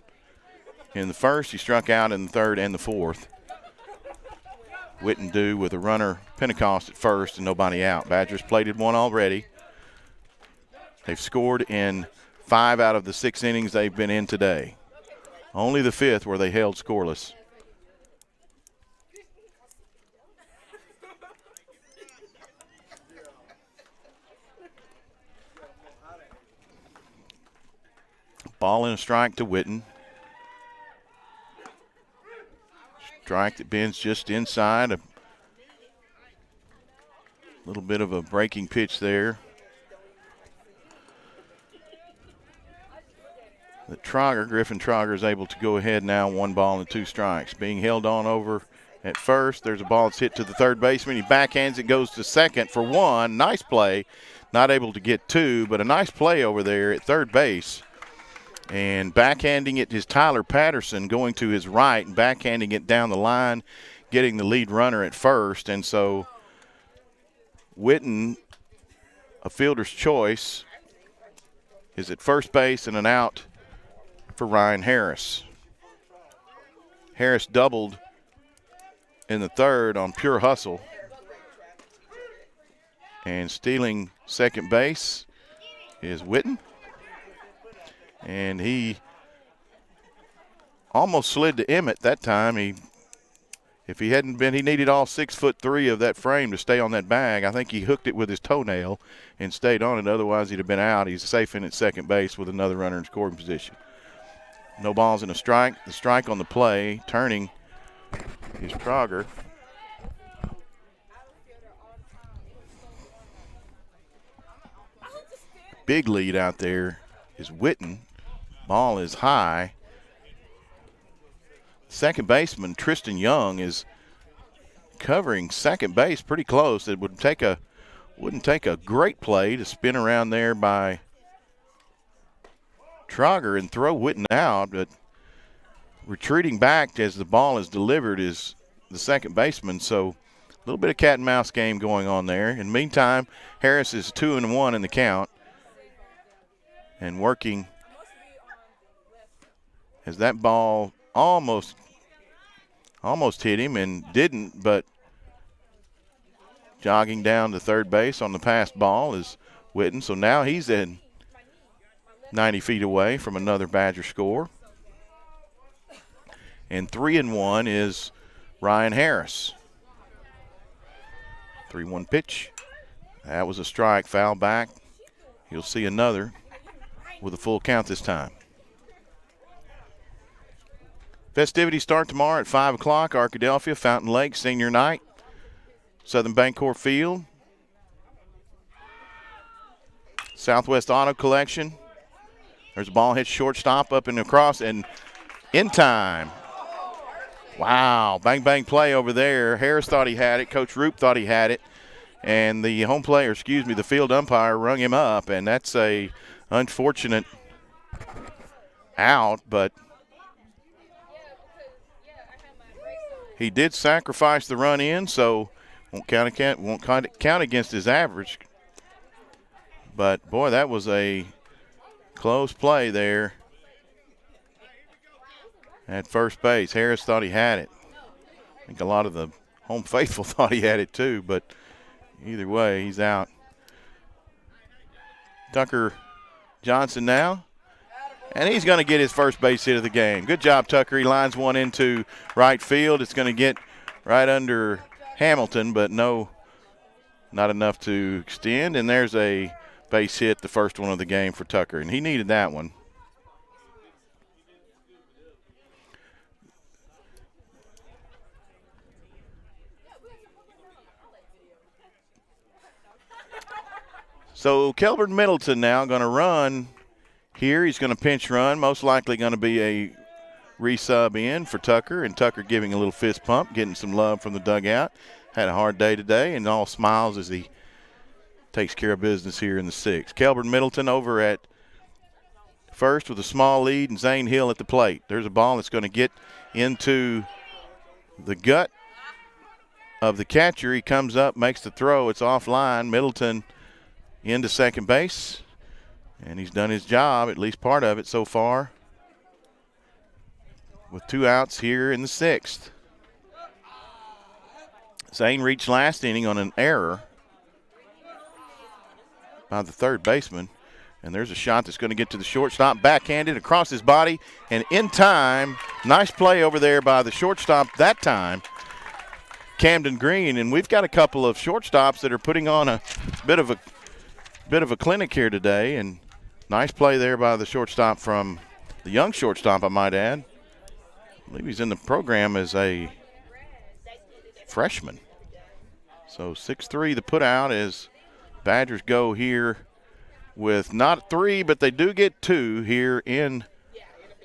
in the 1st. He struck out in the 3rd and the 4th. Witten due with a runner, Pentecost at 1st, and nobody out. Badgers plated one already. They've scored in 5 out of the 6 innings they've been in today. Only the 5th where they held scoreless. Ball and a strike to Witten. Strike that bends just inside. A little bit of a breaking pitch there. Griffin Trogger is able to go ahead now, 1 ball and 2 strikes. Being held on over at first. There's a ball that's hit to the third baseman. He backhands it, goes to second for 1. Nice play. Not able to get 2, but a nice play over there at third base. And backhanding it is Tyler Patterson, going to his right and backhanding it down the line, getting the lead runner at first. And so Witten, a fielder's choice, is at first base and an out for Ryan Harris. Harris doubled in the 3rd on pure hustle. And stealing second base is Witten. And he almost slid to Emmett that time. If he hadn't been, he needed all 6'3" of that frame to stay on that bag. I think he hooked it with his toenail and stayed on it. Otherwise, he'd have been out. He's safe in at second base with another runner in scoring position. No balls and a strike. The strike on the play. Turning is Trogger. Big lead out there is Witten. Ball is high. Second baseman Tristan Young is covering second base pretty close. It wouldn't take a great play to spin around there by Trogger and throw Witten out, but retreating back as the ball is delivered is the second baseman. So a little bit of cat and mouse game going on there. In the meantime, Harris is 2-1 in the count and working as that ball almost hit him and didn't, but jogging down to third base on the pass ball is Witten. So now he's in 90 feet away from another Badger score. And 3-1 is Ryan Harris. 3-1 pitch. That was a strike, foul back. You'll see another with a full count this time. Festivities start tomorrow at 5 o'clock. Arkadelphia, Fountain Lake, senior night. Southern Bancorp Field. Southwest Auto Collection. There's a ball hit shortstop up and across and in time. Wow, bang, bang play over there. Harris thought he had it. Coach Roop thought he had it. And the home player, the field umpire rung him up, and that's a unfortunate out, but he did sacrifice the run in, so won't count against his average. But, boy, that was a close play there at first base. Harris thought he had it. I think a lot of the home faithful thought he had it too, but either way, he's out. Tucker Johnson now, and he's going to get his first base hit of the game. Good job, Tucker. He lines one into right field. It's going to get right under Hamilton, but no, not enough to extend, and there's a base hit, the first one of the game for Tucker, and he needed that one. So Kelvin Middleton now going to run here. He's going to pinch run, most likely going to be a resub in for Tucker, and Tucker giving a little fist pump, getting some love from the dugout. Had a hard day today, and all smiles as he takes care of business here in the sixth. Kelvin Middleton over at first with a small lead, and Zane Hill at the plate. There's a ball that's going to get into the gut of the catcher. He comes up, makes the throw. It's offline. Middleton into second base, and he's done his job, at least part of it so far, with 2 outs here in the sixth. Zane reached last inning on an error by the third baseman, and there's a shot that's going to get to the shortstop, backhanded across his body, and in time. Nice play over there by the shortstop that time, Camden Green, and we've got a couple of shortstops that are putting on a bit of a clinic here today, and nice play there by the shortstop from the young shortstop, I might add. I believe he's in the program as a freshman. So 6-3 the put out as Badgers go here with not 3, but they do get 2 here in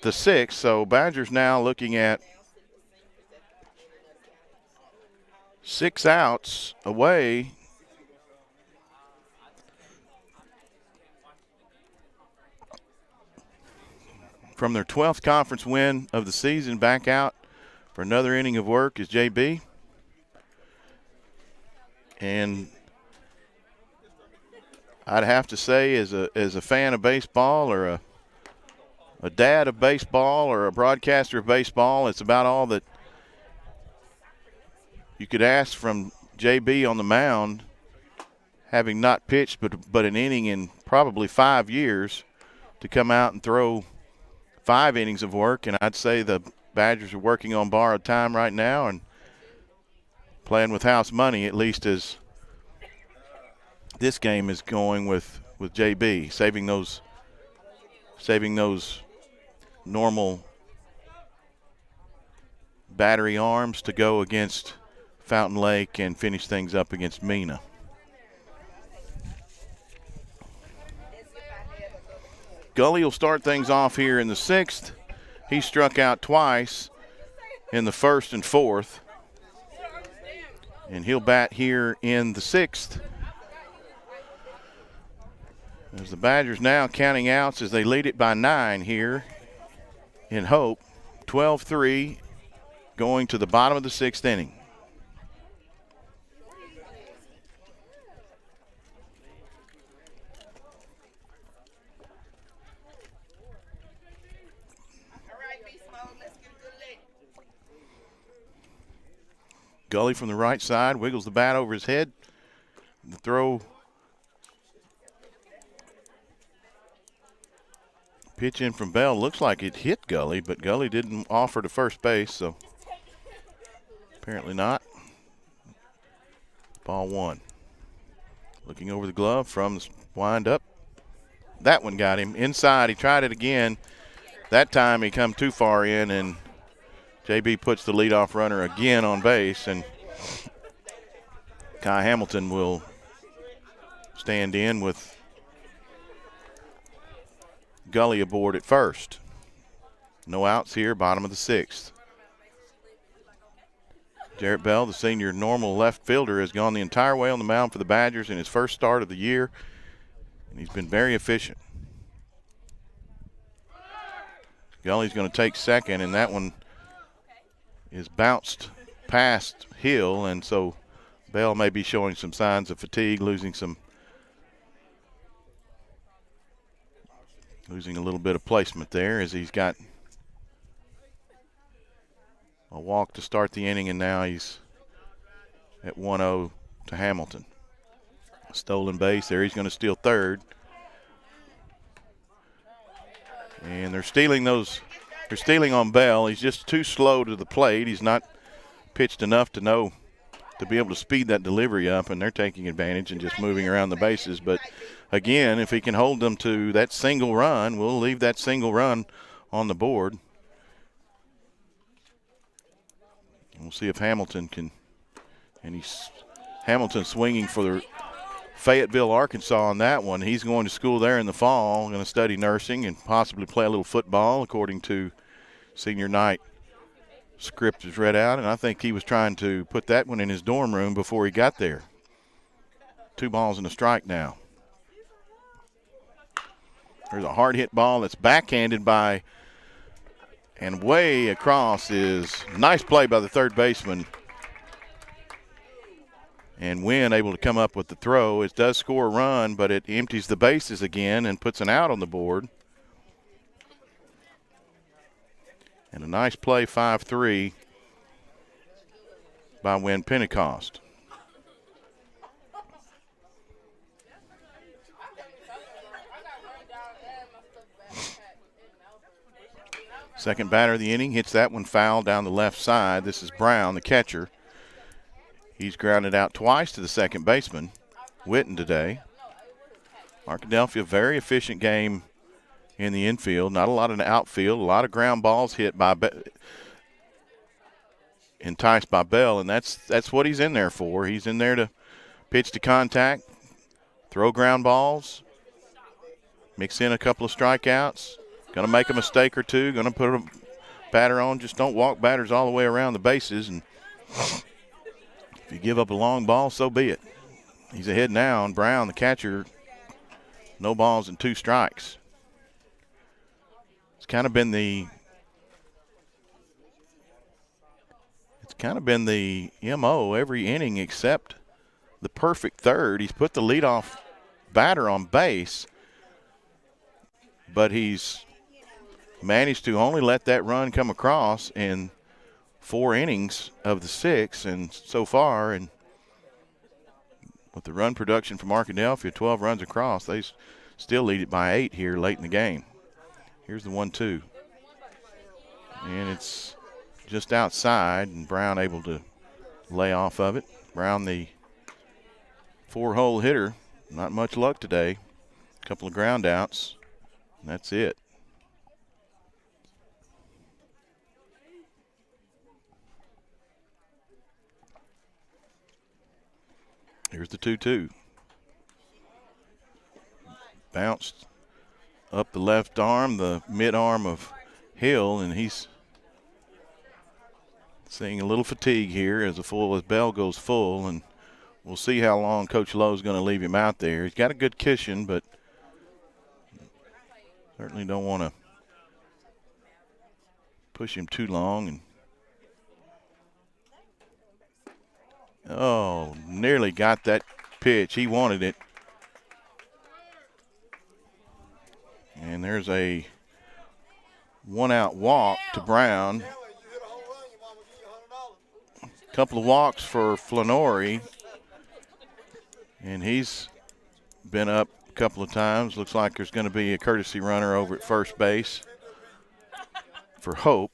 the sixth. So Badgers now looking at 6 outs away from their 12th conference win of the season. Back out for another inning of work is JB. And I'd have to say, as a fan of baseball, or a dad of baseball, or a broadcaster of baseball, it's about all that you could ask from JB on the mound, having not pitched but an inning in probably 5 years, to come out and throw 5 innings of work. And I'd say the Badgers are working on borrowed time right now and playing with house money, at least as this game is going with JB, saving those normal battery arms to go against Fountain Lake and finish things up against Mena. Gully will start things off here in the sixth. He struck out twice in the first and fourth, and he'll bat here in the sixth. As the Badgers now counting outs as they lead it by 9 here in Hope. 12-3 going to the bottom of the sixth inning. Gully from the right side wiggles the bat over his head. The throw Pitch in from Bell. Looks like it hit Gully, but Gully didn't offer to first base, so apparently not. Ball 1. Looking over the glove from the wind-up. That one got him. Inside, he tried it again. That time he come too far in, and JB puts the leadoff runner again on base, and Kai Hamilton will stand in with Gully aboard at first. No outs here, bottom of the 6th. Jarrett Bell, the senior normal left fielder, has gone the entire way on the mound for the Badgers in his first start of the year, and he's been very efficient. Gully's going to take second, and that one is bounced past Hill, and so Bell may be showing some signs of fatigue, losing a little bit of placement there as he's got a walk to start the inning, and now he's at 1-0 to Hamilton. Stolen base there. He's going to steal third. And they're stealing on Bell. He's just too slow to the plate. He's not pitched enough to be able to speed that delivery up, and they're taking advantage and just moving around the bases. But again, if he can hold them to that single run, we'll leave that single run on the board. We'll see if Hamilton can, and Hamilton swinging for the Fayetteville, Arkansas on that one. He's going to school there in the fall, going to study nursing and possibly play a little football, according to senior night script is read out, and I think he was trying to put that one in his dorm room before he got there. 2 balls and a strike now. There's a hard hit ball that's backhanded by, and way across is nice play by the third baseman. And Wynn able to come up with the throw. It does score a run, but it empties the bases again and puts an out on the board. And a nice play, 5-3 by Wynn Pentecost. Second batter of the inning hits that one foul down the left side. This is Brown, the catcher. He's grounded out twice to the second baseman, Witten, today. Arkadelphia, very efficient game in the infield. Not a lot in the outfield. A lot of ground balls hit enticed by Bell, and that's what he's in there for. He's in there to pitch to contact, throw ground balls, mix in a couple of strikeouts. Going to make a mistake or two. Going to put a batter on. Just don't walk batters all the way around the bases, and if you give up a long ball, so be it. He's ahead now, and Brown, the catcher, no balls and 2 strikes. It's kind of been the MO every inning except the perfect third. He's put the leadoff batter on base, but he's managed to only let that run come across in 4 innings of the 6, and so far, and with the run production from Arkadelphia, 12 runs across, they still lead it by 8 here late in the game. Here's the 1-2. And it's just outside, and Brown able to lay off of it. Brown, the 4-hole hitter, not much luck today. A couple of ground outs, and that's it. Here's the 2-2. Bounced up the left arm, the mid-arm of Hill, and he's seeing a little fatigue here as Bell goes full, and we'll see how long Coach Lowe's going to leave him out there. He's got a good cushion, but certainly don't want to push him too long. And oh, nearly got that pitch. He wanted it. And there's a 1-out walk to Brown. A couple of walks for Flannery. And he's been up couple of times. Looks like there's going to be a courtesy runner over at first base for Hope,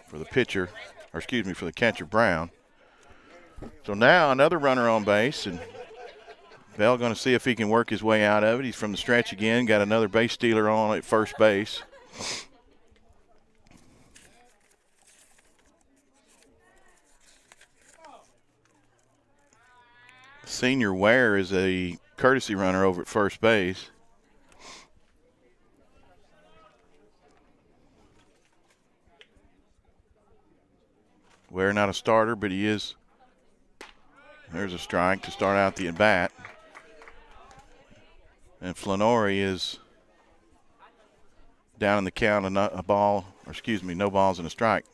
for the pitcher, or excuse me, for the catcher, Brown. So now another runner on base, and Bell going to see if he can work his way out of it. He's from the stretch again, got another base stealer on at first base. Senior Ware is a courtesy runner over at first base. Ware not a starter, but he is. There's a strike to start out the at-bat. And Flannery is down in the count, a ball, or excuse me, no balls and a strike.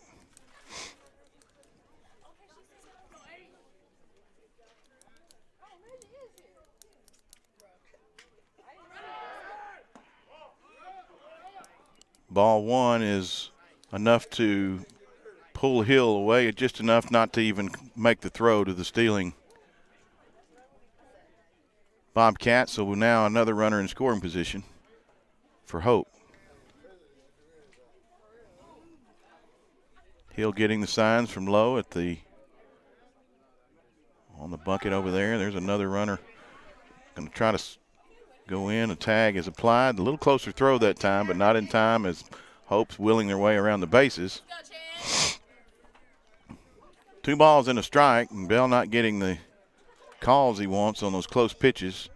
Ball one is enough to pull Hill away, just enough not to even make the throw to the stealing Bobcat. So now another runner in scoring position for Hope. Hill getting the signs from Lowe at on the bucket over there. There's another runner going to try to go in. A tag is applied. A little closer throw that time, but not in time as Hope's wheeling their way around the bases. 2 balls and a strike, and Bell not getting the calls he wants on those close pitches.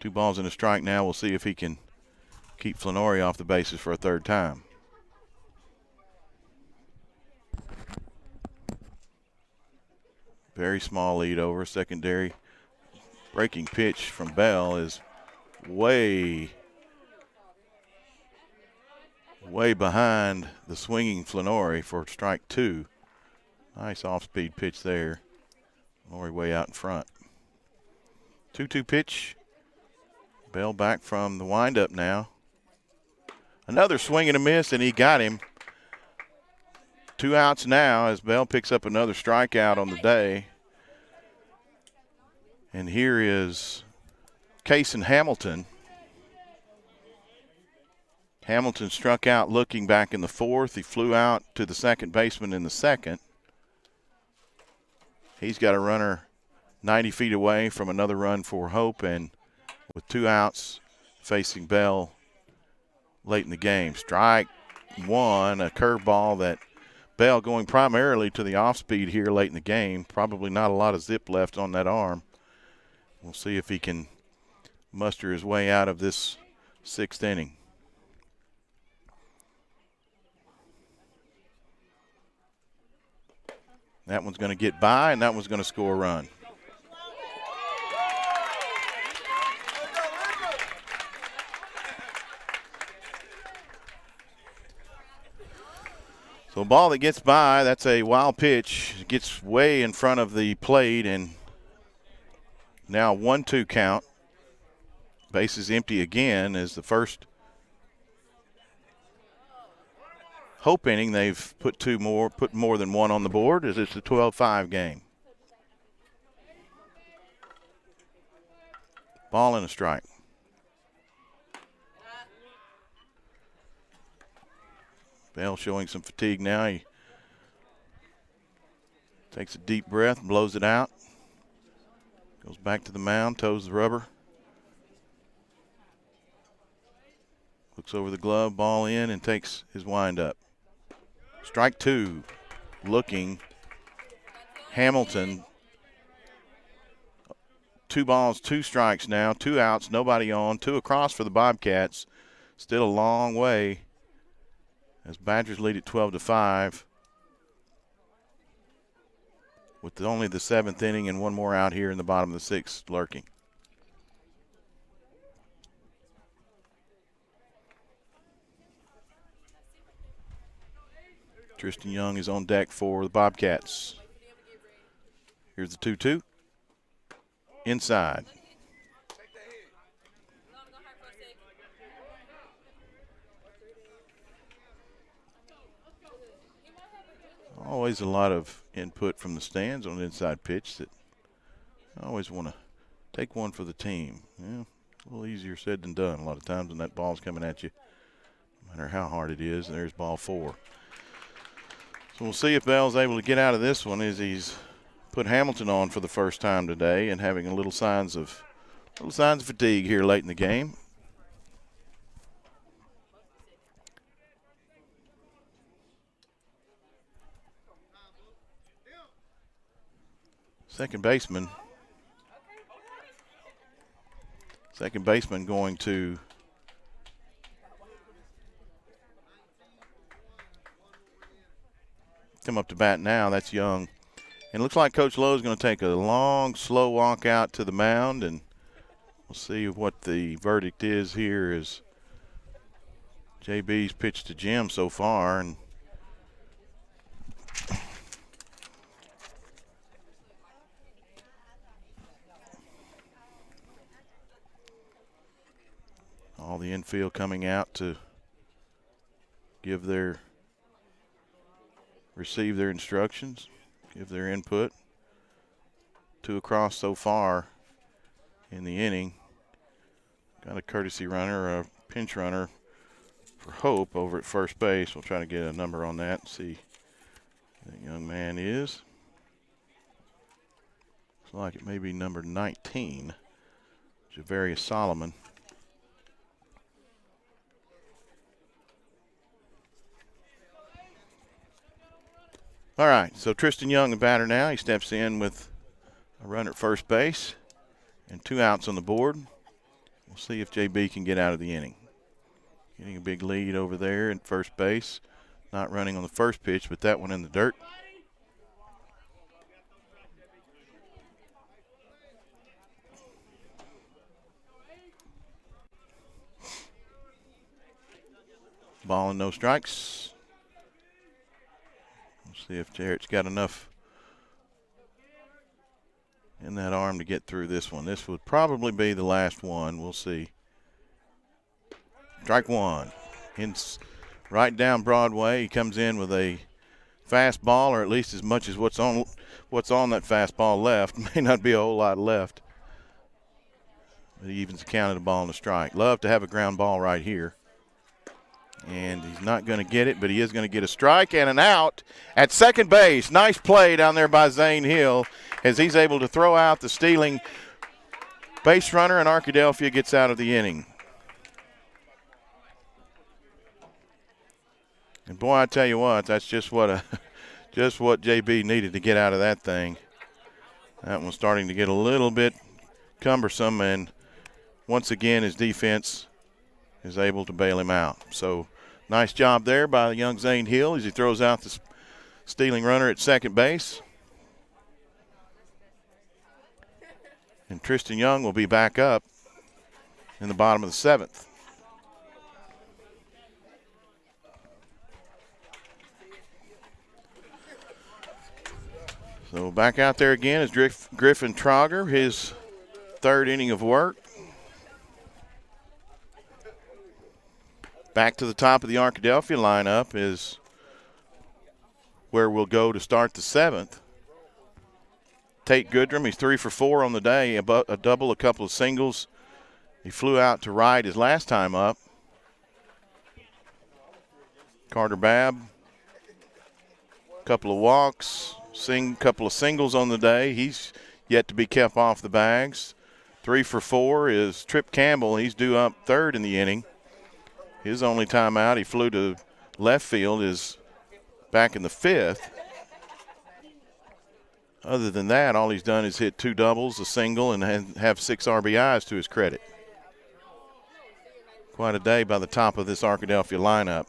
2 balls and a strike now. We'll see if he can keep Flannery off the bases for a third time. Very small lead over. Secondary breaking pitch from Bell is way behind the swinging Flannery for strike 2. Nice off-speed pitch there. Flannery way out in front. 2-2 pitch. Bell back from the windup now. Another swing and a miss, and he got him. 2 outs now as Bell picks up another strikeout on the day. And here is Cason Hamilton. Hamilton struck out looking back in the 4th. He flew out to the second baseman in the 2nd. He's got a runner 90 feet away from another run for Hope, and with 2 outs facing Bell late in the game. Strike 1, a curveball that Bell going primarily to the off-speed here late in the game. Probably not a lot of zip left on that arm. We'll see if he can muster his way out of this 6th inning. That one's going to get by, and that one's going to score a run. So a ball that gets by, that's a wild pitch. It gets way in front of the plate, and now 1-2 count. Base is empty again as the first Hope inning. They've put more than 1 on the board as it's a 12-5 game. Ball and a strike. Bell showing some fatigue now. He takes a deep breath, blows it out. Goes back to the mound, toes the rubber. Looks over the glove, ball in, and takes his windup. Strike 2, looking. Hamilton. 2 balls, 2 strikes now, 2 outs, nobody on, 2 across for the Bobcats. Still a long way as Badgers lead at 12-5. With only the 7th inning and 1 more out here in the bottom of the 6th lurking. Tristan Young is on deck for the Bobcats. Here's the 2-2. Inside. Always a lot of input from the stands on an inside pitch that I always want to take one for the team. Yeah, a little easier said than done a lot of times when that ball's coming at you, no matter how hard it is. There's ball 4. So we'll see if Bell's able to get out of this one as he's put Hamilton on for the first time today and having a little signs of fatigue here late in the game. Second baseman going to come up to bat now. That's Young. And it looks like Coach Lowe is going to take a long, slow walk out to the mound, and we'll see what the verdict is here as JB's pitched to Jim so far. And all the infield coming out to receive their instructions, give their input. 2 across so far in the inning. Got a courtesy runner, or a pinch runner for Hope over at first base. We'll try to get a number on that and see who that young man is. Looks like it may be number 19, Javarius Solomon. All right, so Tristan Young, the batter now. He steps in with a runner at first base and 2 outs on the board. We'll see if JB can get out of the inning. Getting a big lead over there at first base. Not running on the first pitch, but that one in the dirt. Ball and no strikes. See if Jarrett's got enough in that arm to get through this one. This would probably be the last one. We'll see. Strike 1. Right down Broadway. He comes in with a fastball, or at least as much as what's on that fastball left. May not be a whole lot left. But he evens the count of the ball and a strike. Love to have a ground ball right here. And he's not going to get it, but he is going to get a strike and an out at second base. Nice play down there by Zane Hill as he's able to throw out the stealing base runner, and Arkadelphia gets out of the inning. And boy, I tell you what, that's just what JB needed to get out of that thing. That one's starting to get a little bit cumbersome, and once again his defense is able to bail him out. So nice job there by the young Zane Hill as he throws out the stealing runner at second base. And Tristan Young will be back up in the bottom of the 7th. So back out there again is Griffin Trauger, his 3rd inning of work. Back to the top of the Arkadelphia lineup is where we'll go to start the 7th. Tate Goodrum, he's 3 for 4 on the day, a double, a couple of singles. He flew out to right his last time up. Carter Babb, a couple of walks, couple of singles on the day. He's yet to be kept off the bags. 3 for 4 is Trip Campbell. He's due up 3rd in the inning. His only time out, he flew to left field, is back in the 5th. Other than that, all he's done is hit 2 doubles, a single, and have 6 RBIs to his credit. Quite a day by the top of this Arkadelphia lineup.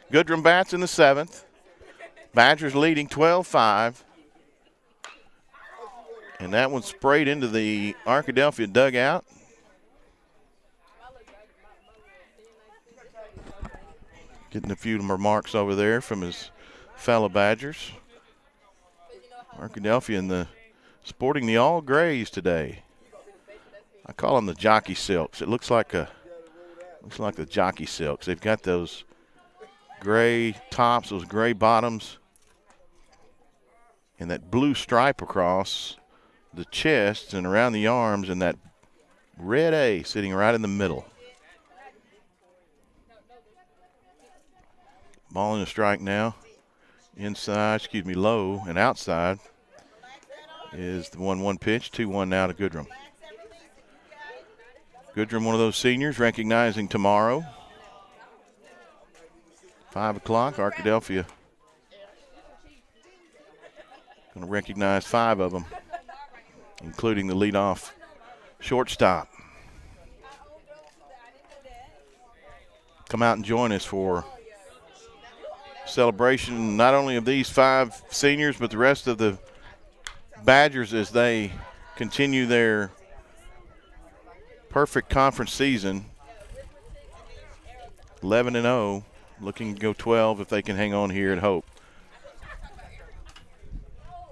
Goodrum bats in the 7th. Badgers leading 12-5. And that one sprayed into the Arkadelphia dugout. Getting a few remarks over there from his fellow Badgers. Arkadelphia sporting the all grays today. I call them the jockey silks. It looks like the jockey silks. They've got those gray tops, those gray bottoms, and that blue stripe across the chest and around the arms, and that red A sitting right in the middle. Ball in the strike now. Inside, low and outside is the 1-1 pitch. 2-1 now to Goodrum. Goodrum, one of those seniors, recognizing tomorrow. 5 o'clock, Arkadelphia going to recognize 5 of them, including the leadoff shortstop. Come out and join us for celebration not only of these 5 seniors, but the rest of the Badgers as they continue their perfect conference season. 11-0, looking to go 12 if they can hang on here at Hope.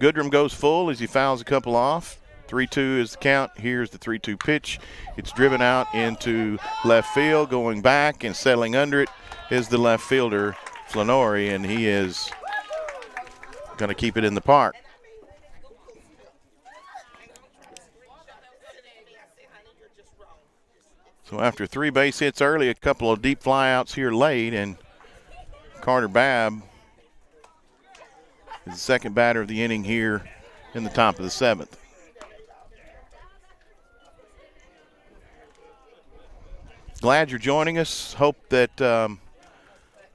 Goodrum goes full as he fouls a couple off. 3-2 is the count. Here's the 3-2 pitch. It's driven out into left field. Going back and settling under it is the left fielder, Flannery, and he is going to keep it in the park. So after 3 base hits early, a couple of deep flyouts here late, and Carter Babb is the second batter of the inning here in the top of the 7th. Glad you're joining us. Hope that the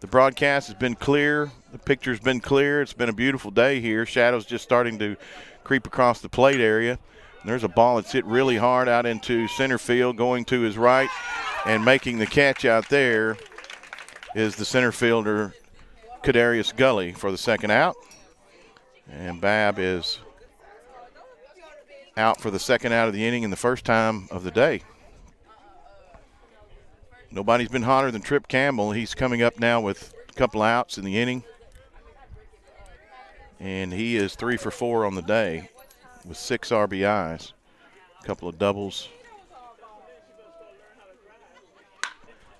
broadcast has been clear. The picture's been clear. It's been a beautiful day here. Shadows just starting to creep across the plate area. And there's a ball that's hit really hard out into center field, going to his right, and making the catch out there is the center fielder, Kadarius Gully, for the second out. And Babb is out for the second out of the inning and the first time of the day. Nobody's been hotter than Trip Campbell. He's coming up now with a couple outs in the inning. And he is 3 for 4 on the day with 6 RBIs, a couple of doubles.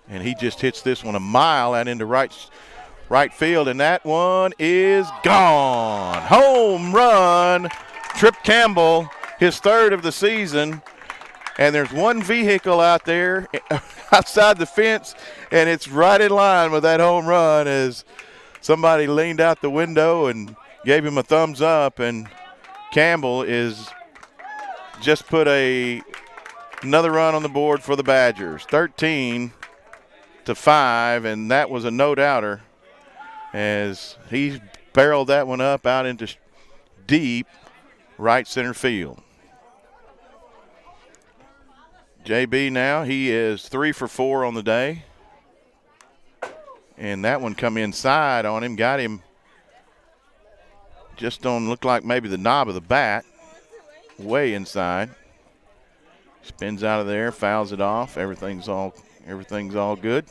And he just hits this one a mile out into right field, and that one is gone. Home run, Trip Campbell, his 3rd of the season. And there's one vehicle out there outside the fence, and it's right in line with that home run as somebody leaned out the window and gave him a thumbs up, and Campbell is just put another run on the board for the Badgers. 13-5, and that was a no-doubter as he barreled that one up out into deep right center field. JB now, he is 3 for 4 on the day. And that one come inside on him, got him just don't look like maybe the knob of the bat, way inside. Spins out of there, fouls it off. Everything's all good.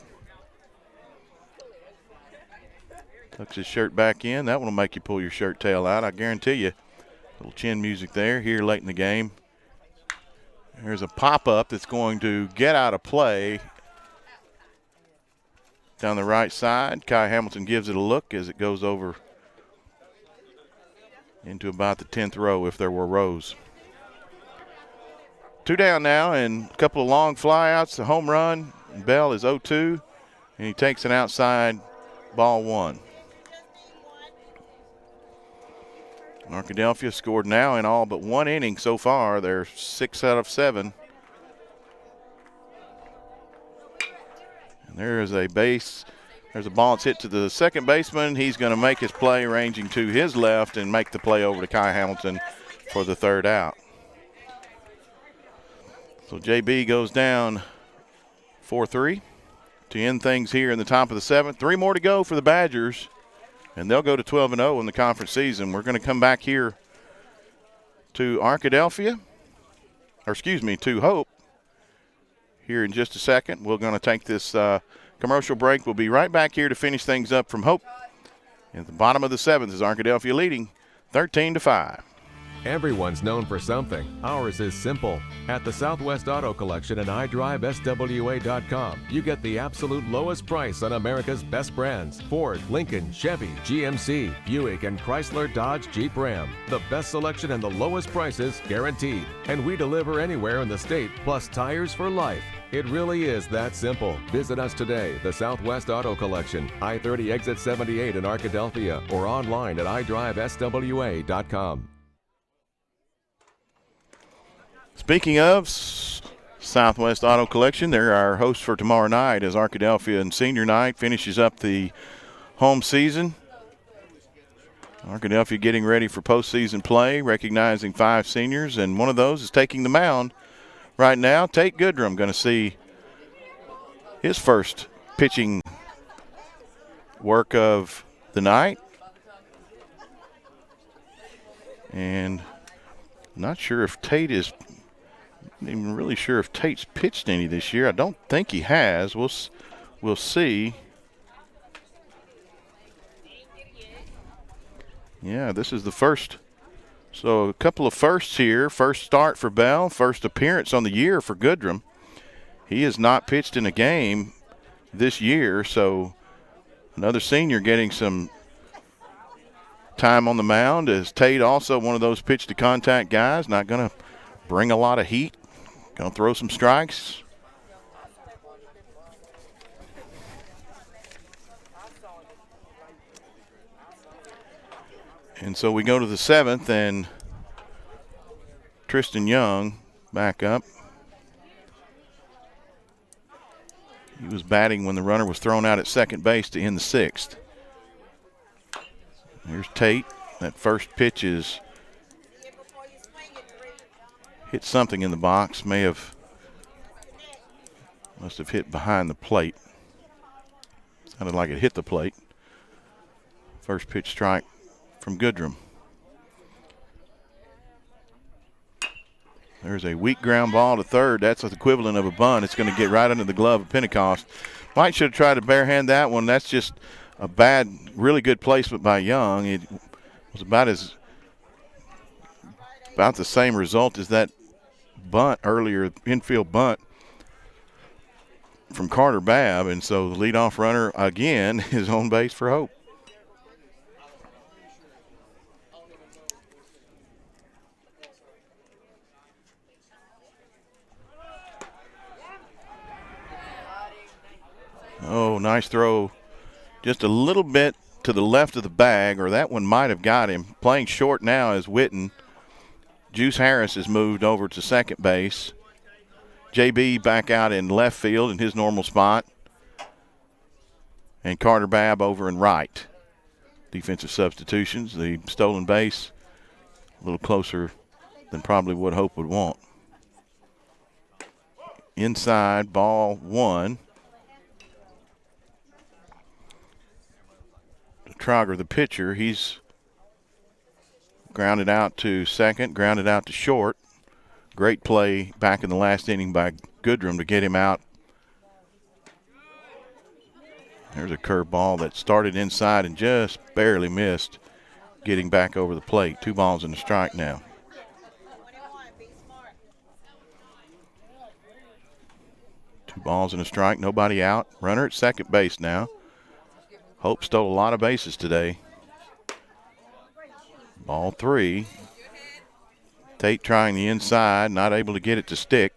Tucks his shirt back in. That one will make you pull your shirt tail out, I guarantee you. Little chin music there here late in the game. There's a pop-up that's going to get out of play down the right side. Kai Hamilton gives it a look as it goes over into about the 10th row if there were rows. 2 down now and a couple of long flyouts, a home run. Bell is 0-2, and he takes an outside ball 1. Arkadelphia scored now in all but 1 inning so far. They're 6 out of 7. And there is a base. There's a ball that's hit to the second baseman. He's going to make his play, ranging to his left, and make the play over to Kai Hamilton for the 3rd out. So JB goes down 4-3 to end things here in the top of the 7th. 3 more to go for the Badgers, and they'll go to 12-0 in the conference season. We're going to come back here to Arkadelphia, to Hope here in just a second. We're going to take this commercial break. We'll be right back here to finish things up from Hope. At the bottom of the 7th is Arkadelphia leading 13-5. Everyone's known for something. Ours is simple. At the Southwest Auto Collection and iDriveSWA.com, you get the absolute lowest price on America's best brands: Ford, Lincoln, Chevy, GMC, Buick, and Chrysler, Dodge, Jeep, Ram. The best selection and the lowest prices guaranteed. And we deliver anywhere in the state, plus tires for life. It really is that simple. Visit us today, the Southwest Auto Collection, I-30 exit 78 in Arkadelphia, or online at iDriveSWA.com. Speaking of Southwest Auto Collection, they're our hosts for tomorrow night as Arkadelphia and Senior Night finishes up the home season. Arkadelphia getting ready for postseason play, recognizing 5 seniors, and one of those is taking the mound right now. Tate Goodrum going to see his first pitching work of the night. And not sure if Tate is – even really sure if Tate's pitched any this year. I don't think he has. We'll see. Yeah, this is the first. So a couple of firsts here. First start for Bell. First appearance on the year for Goodrum. He has not pitched in a game this year, so another senior getting some time on the mound. Is Tate also one of those pitch-to-contact guys? Not going to bring a lot of heat. Going to throw some strikes. And so we go to the 7th, and Tristan Young back up. He was batting when the runner was thrown out at second base to end the 6th. Here's Tate. That first pitch is hit something in the box. Must have hit behind the plate. Sounded like it hit the plate. First pitch strike from Goodrum. There's a weak ground ball to third. That's the equivalent of a bunt. It's going to get right under the glove of Pentecost. Might should have tried to barehand that one. That's just a bad, really good placement by Young. It was about the same result as that bunt earlier, infield bunt from Carter Babb, and so the leadoff runner again is on base for Hope. Oh, nice throw. Just a little bit to the left of the bag, or that one might have got him. Playing short now is Witten. Juice Harris has moved over to second base. JB back out in left field in his normal spot. And Carter Babb over in right. Defensive substitutions. The stolen base a little closer than probably what Hope would want. Inside, ball 1. Trauger, the pitcher, he's grounded out to second, grounded out to short. Great play back in the last inning by Goodrum to get him out. There's a curveball that started inside and just barely missed getting back over the plate. 2 balls and a strike now. Two balls and a strike, nobody out. Runner at second base now. Hope stole a lot of bases today. Ball 3. Tate trying the inside, not able to get it to stick.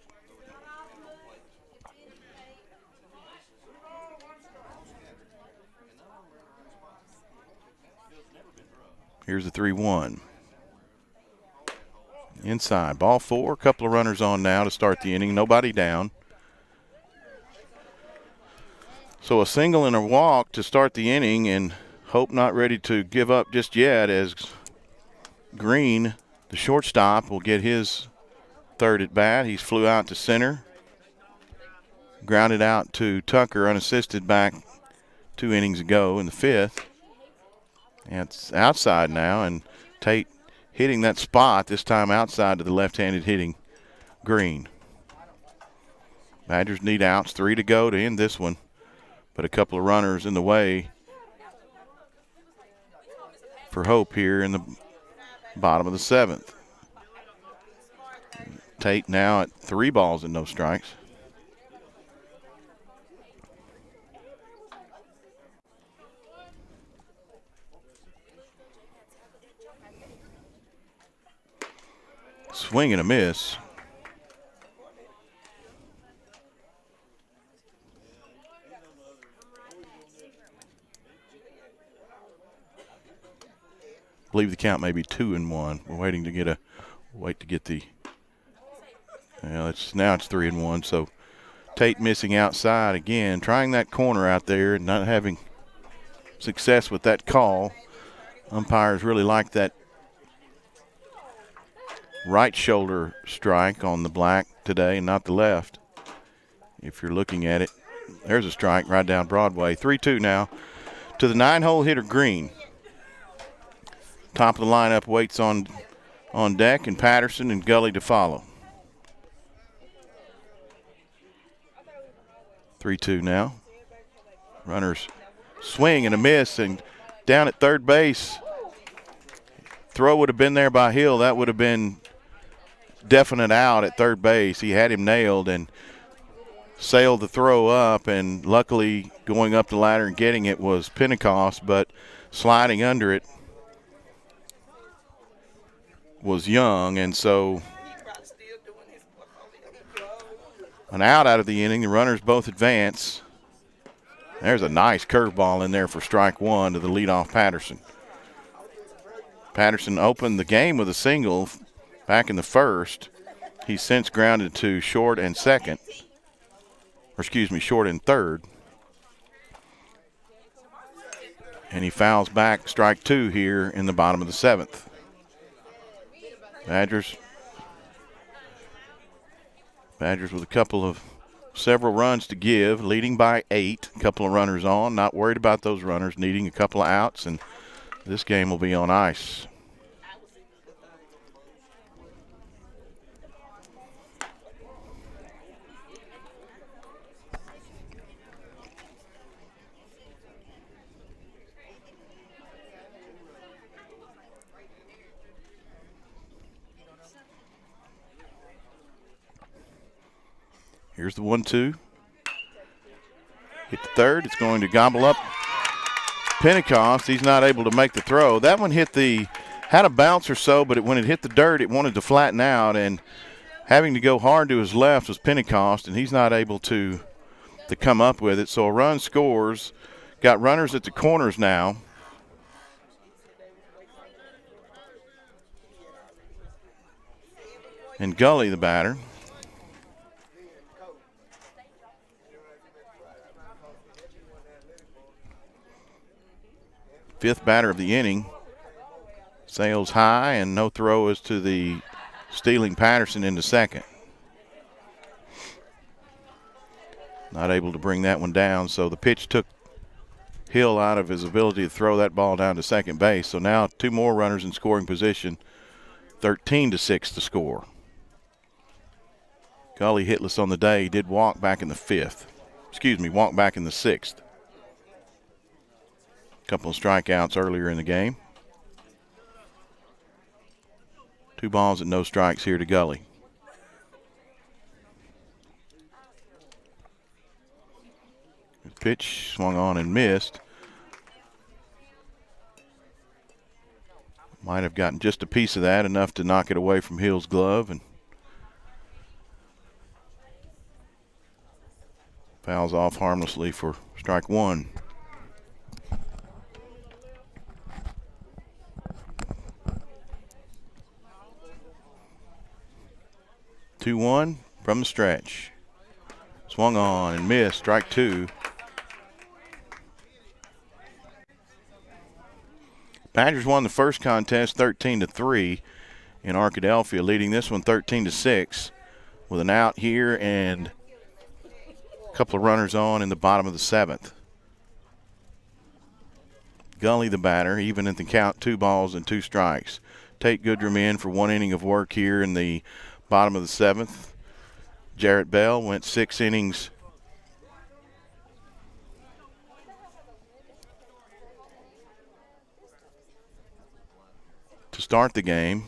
Here's the 3-1. Inside, ball 4. A couple of runners on now to start the inning. Nobody down. So a single and a walk to start the inning, and Hope not ready to give up just yet as Green, the shortstop, will get his third at bat. He's flew out to center. Grounded out to Tucker unassisted back 2 innings ago in the 5th. And it's outside now, and Tate hitting that spot, this time outside to the left-handed hitting Green. Badgers need outs, 3 to go to end this one. But a couple of runners in the way for Hope here in the bottom of the 7th. Tate now at 3 balls and no strikes. Swing and a miss. I believe the count may be 2-1. We're waiting to get the. Now it's 3-1. So Tate missing outside again, trying that corner out there and not having success with that call. Umpires really like that right shoulder strike on the black today and not the left. If you're looking at it, there's a strike right down Broadway. 3-2 now to the 9-hole hitter Green. Top of the lineup waits on deck, and Patterson and Gully to follow. 3-2 now. Runners swing and a miss, and down at third base. Throw would have been there by Hill. That would have been definite out at third base. He had him nailed and sailed the throw up, and luckily going up the ladder and getting it was Pentecost, but sliding under it was Young, and so an out of the inning. The runners both advance. There's a nice curveball in there for strike one to the leadoff Patterson. Patterson opened the game with a single back in the first. He's since grounded to short and second. Short and third. And he fouls back strike two here in the bottom of the seventh. Badgers with several runs to give, leading by 8. A couple of runners on, not worried about those runners, needing a couple of outs, and this game will be on ice. Here's the 1-2. Hit the third. It's going to gobble up Pentecost. He's not able to make the throw. That one had a bounce or so, but when it hit the dirt, it wanted to flatten out, and having to go hard to his left was Pentecost, and he's not able to come up with it. So a run scores. Got runners at the corners now. And Gully, the batter. Fifth batter of the inning. Sails high, and no throw is to the stealing Patterson into second. Not able to bring that one down, so the pitch took Hill out of his ability to throw that ball down to second base. So now 2 more runners in scoring position. 13-6 to score. Gully hitless on the day. He did walk back in the sixth. Couple of strikeouts earlier in the game. 2 balls and no strikes here to Gully. The pitch swung on and missed. Might have gotten just a piece of that, enough to knock it away from Hill's glove, and fouls off harmlessly for strike one. Two-one from the stretch. Swung on and missed. Strike two. Badgers won the first contest 13-3 in Arkadelphia, leading this one 13-6 with an out here and a couple of runners on in the bottom of the seventh. Gully, the batter, even at the count, 2 balls and 2 strikes. Tate Goodrum in for 1 inning of work here in the bottom of the seventh. Jarrett Bell went 6 innings. To start the game.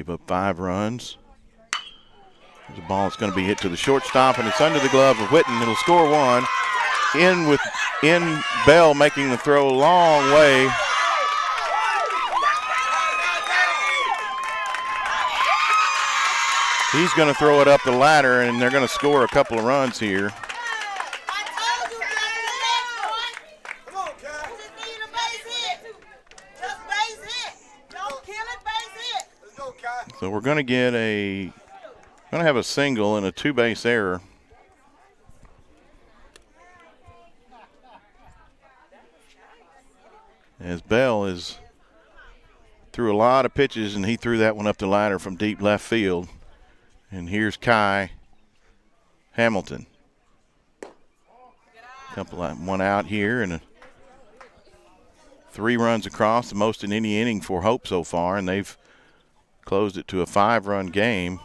Gave up 5 runs. The ball is going to be hit to the shortstop, and it's under the glove of Whitten. It'll score 1. In Bell making the throw a long way. He's going to throw it up the ladder, and they're going to score a couple of runs here. So we're going to have a single and a 2-base error. As Bell is threw a lot of pitches, and he threw that one up the ladder from deep left field. And here's Kai Hamilton. One out here, and 3 runs across, the most in any inning for Hope so far, and they've closed it to a 5-run game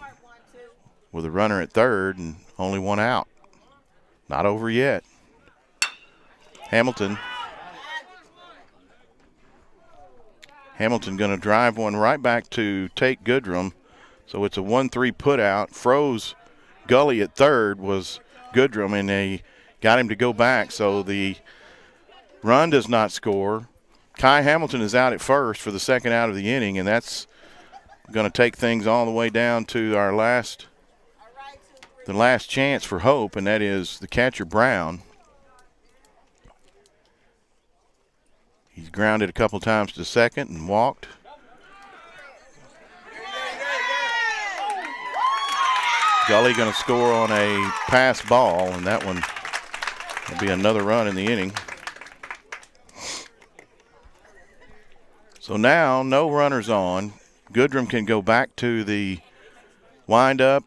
with a runner at third and only 1 out. Not over yet. Hamilton going to drive one right back to Tate Goodrum. So it's a 1-3 put out. Froze Gully at third was Goodrum, and they got him to go back. So the run does not score. Kai Hamilton is out at first for the second out of the inning, and that's going to take things all the way down to the last chance for Hope, and that is the catcher Brown. He's grounded a couple times to second and walked. Gully going to score on a pass ball, and that one will be another run in the inning. So now no runners on. Goodrum can go back to the windup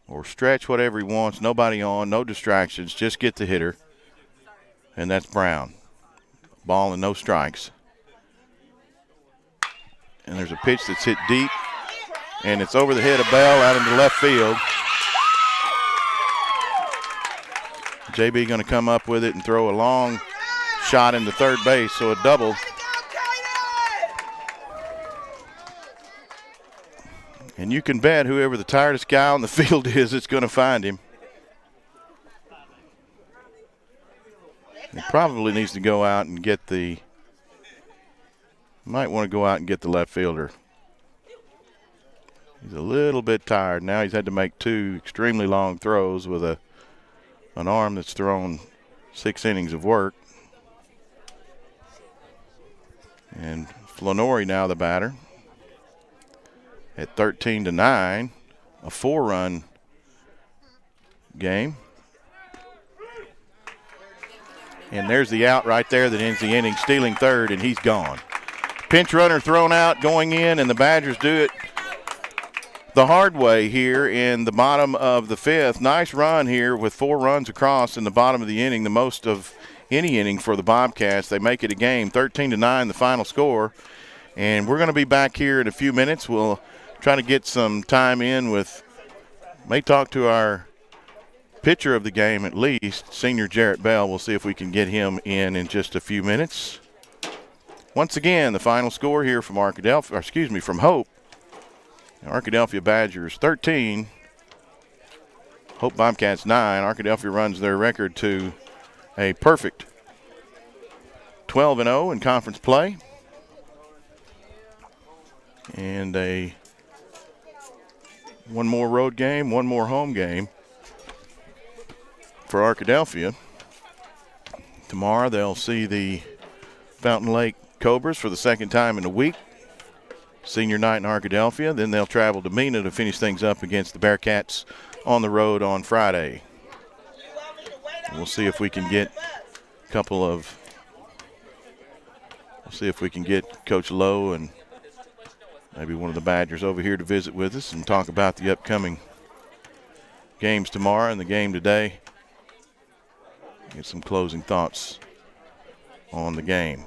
or stretch, whatever he wants. Nobody on, no distractions, just get the hitter. And that's Brown. Ball and no strikes. And there's a pitch that's hit deep, and it's over the head of Bell out into left field. JB going to come up with it and throw a long shot into third base, so a double. And you can bet whoever the tiredest guy on the field is, it's going to find him. He probably needs to go out and get might want to go out and get the left fielder. He's a little bit tired. Now he's had to make 2 extremely long throws with an arm that's thrown 6 innings of work. And Flannery now the batter at 13-9, a 4-run game. And there's the out right there that ends the inning, stealing third, and he's gone. Pinch runner thrown out, going in, and the Badgers do it the hard way here in the bottom of the 5th. Nice run here with 4 runs across in the bottom of the inning, the most of any inning for the Bobcats. They make it a game, 13-9 the final score. And we're going to be back here in a few minutes. We'll try to get some time in may talk to our pitcher of the game at least, senior Jarrett Bell. We'll see if we can get him in just a few minutes. Once again, the final score here from from Hope. Arkadelphia Badgers 13, Hope Bobcats 9. Arkadelphia runs their record to a perfect 12-0 in conference play. And one more road game, one more home game for Arkadelphia. Tomorrow they'll see the Fountain Lake Cobras for the second time in a week. Senior night in Arkadelphia. Then they'll travel to Mena to finish things up against the Bearcats on the road on Friday. We'll see if we can get Coach Lowe and maybe one of the Badgers over here to visit with us and talk about the upcoming games tomorrow and the game today. Get some closing thoughts on the game.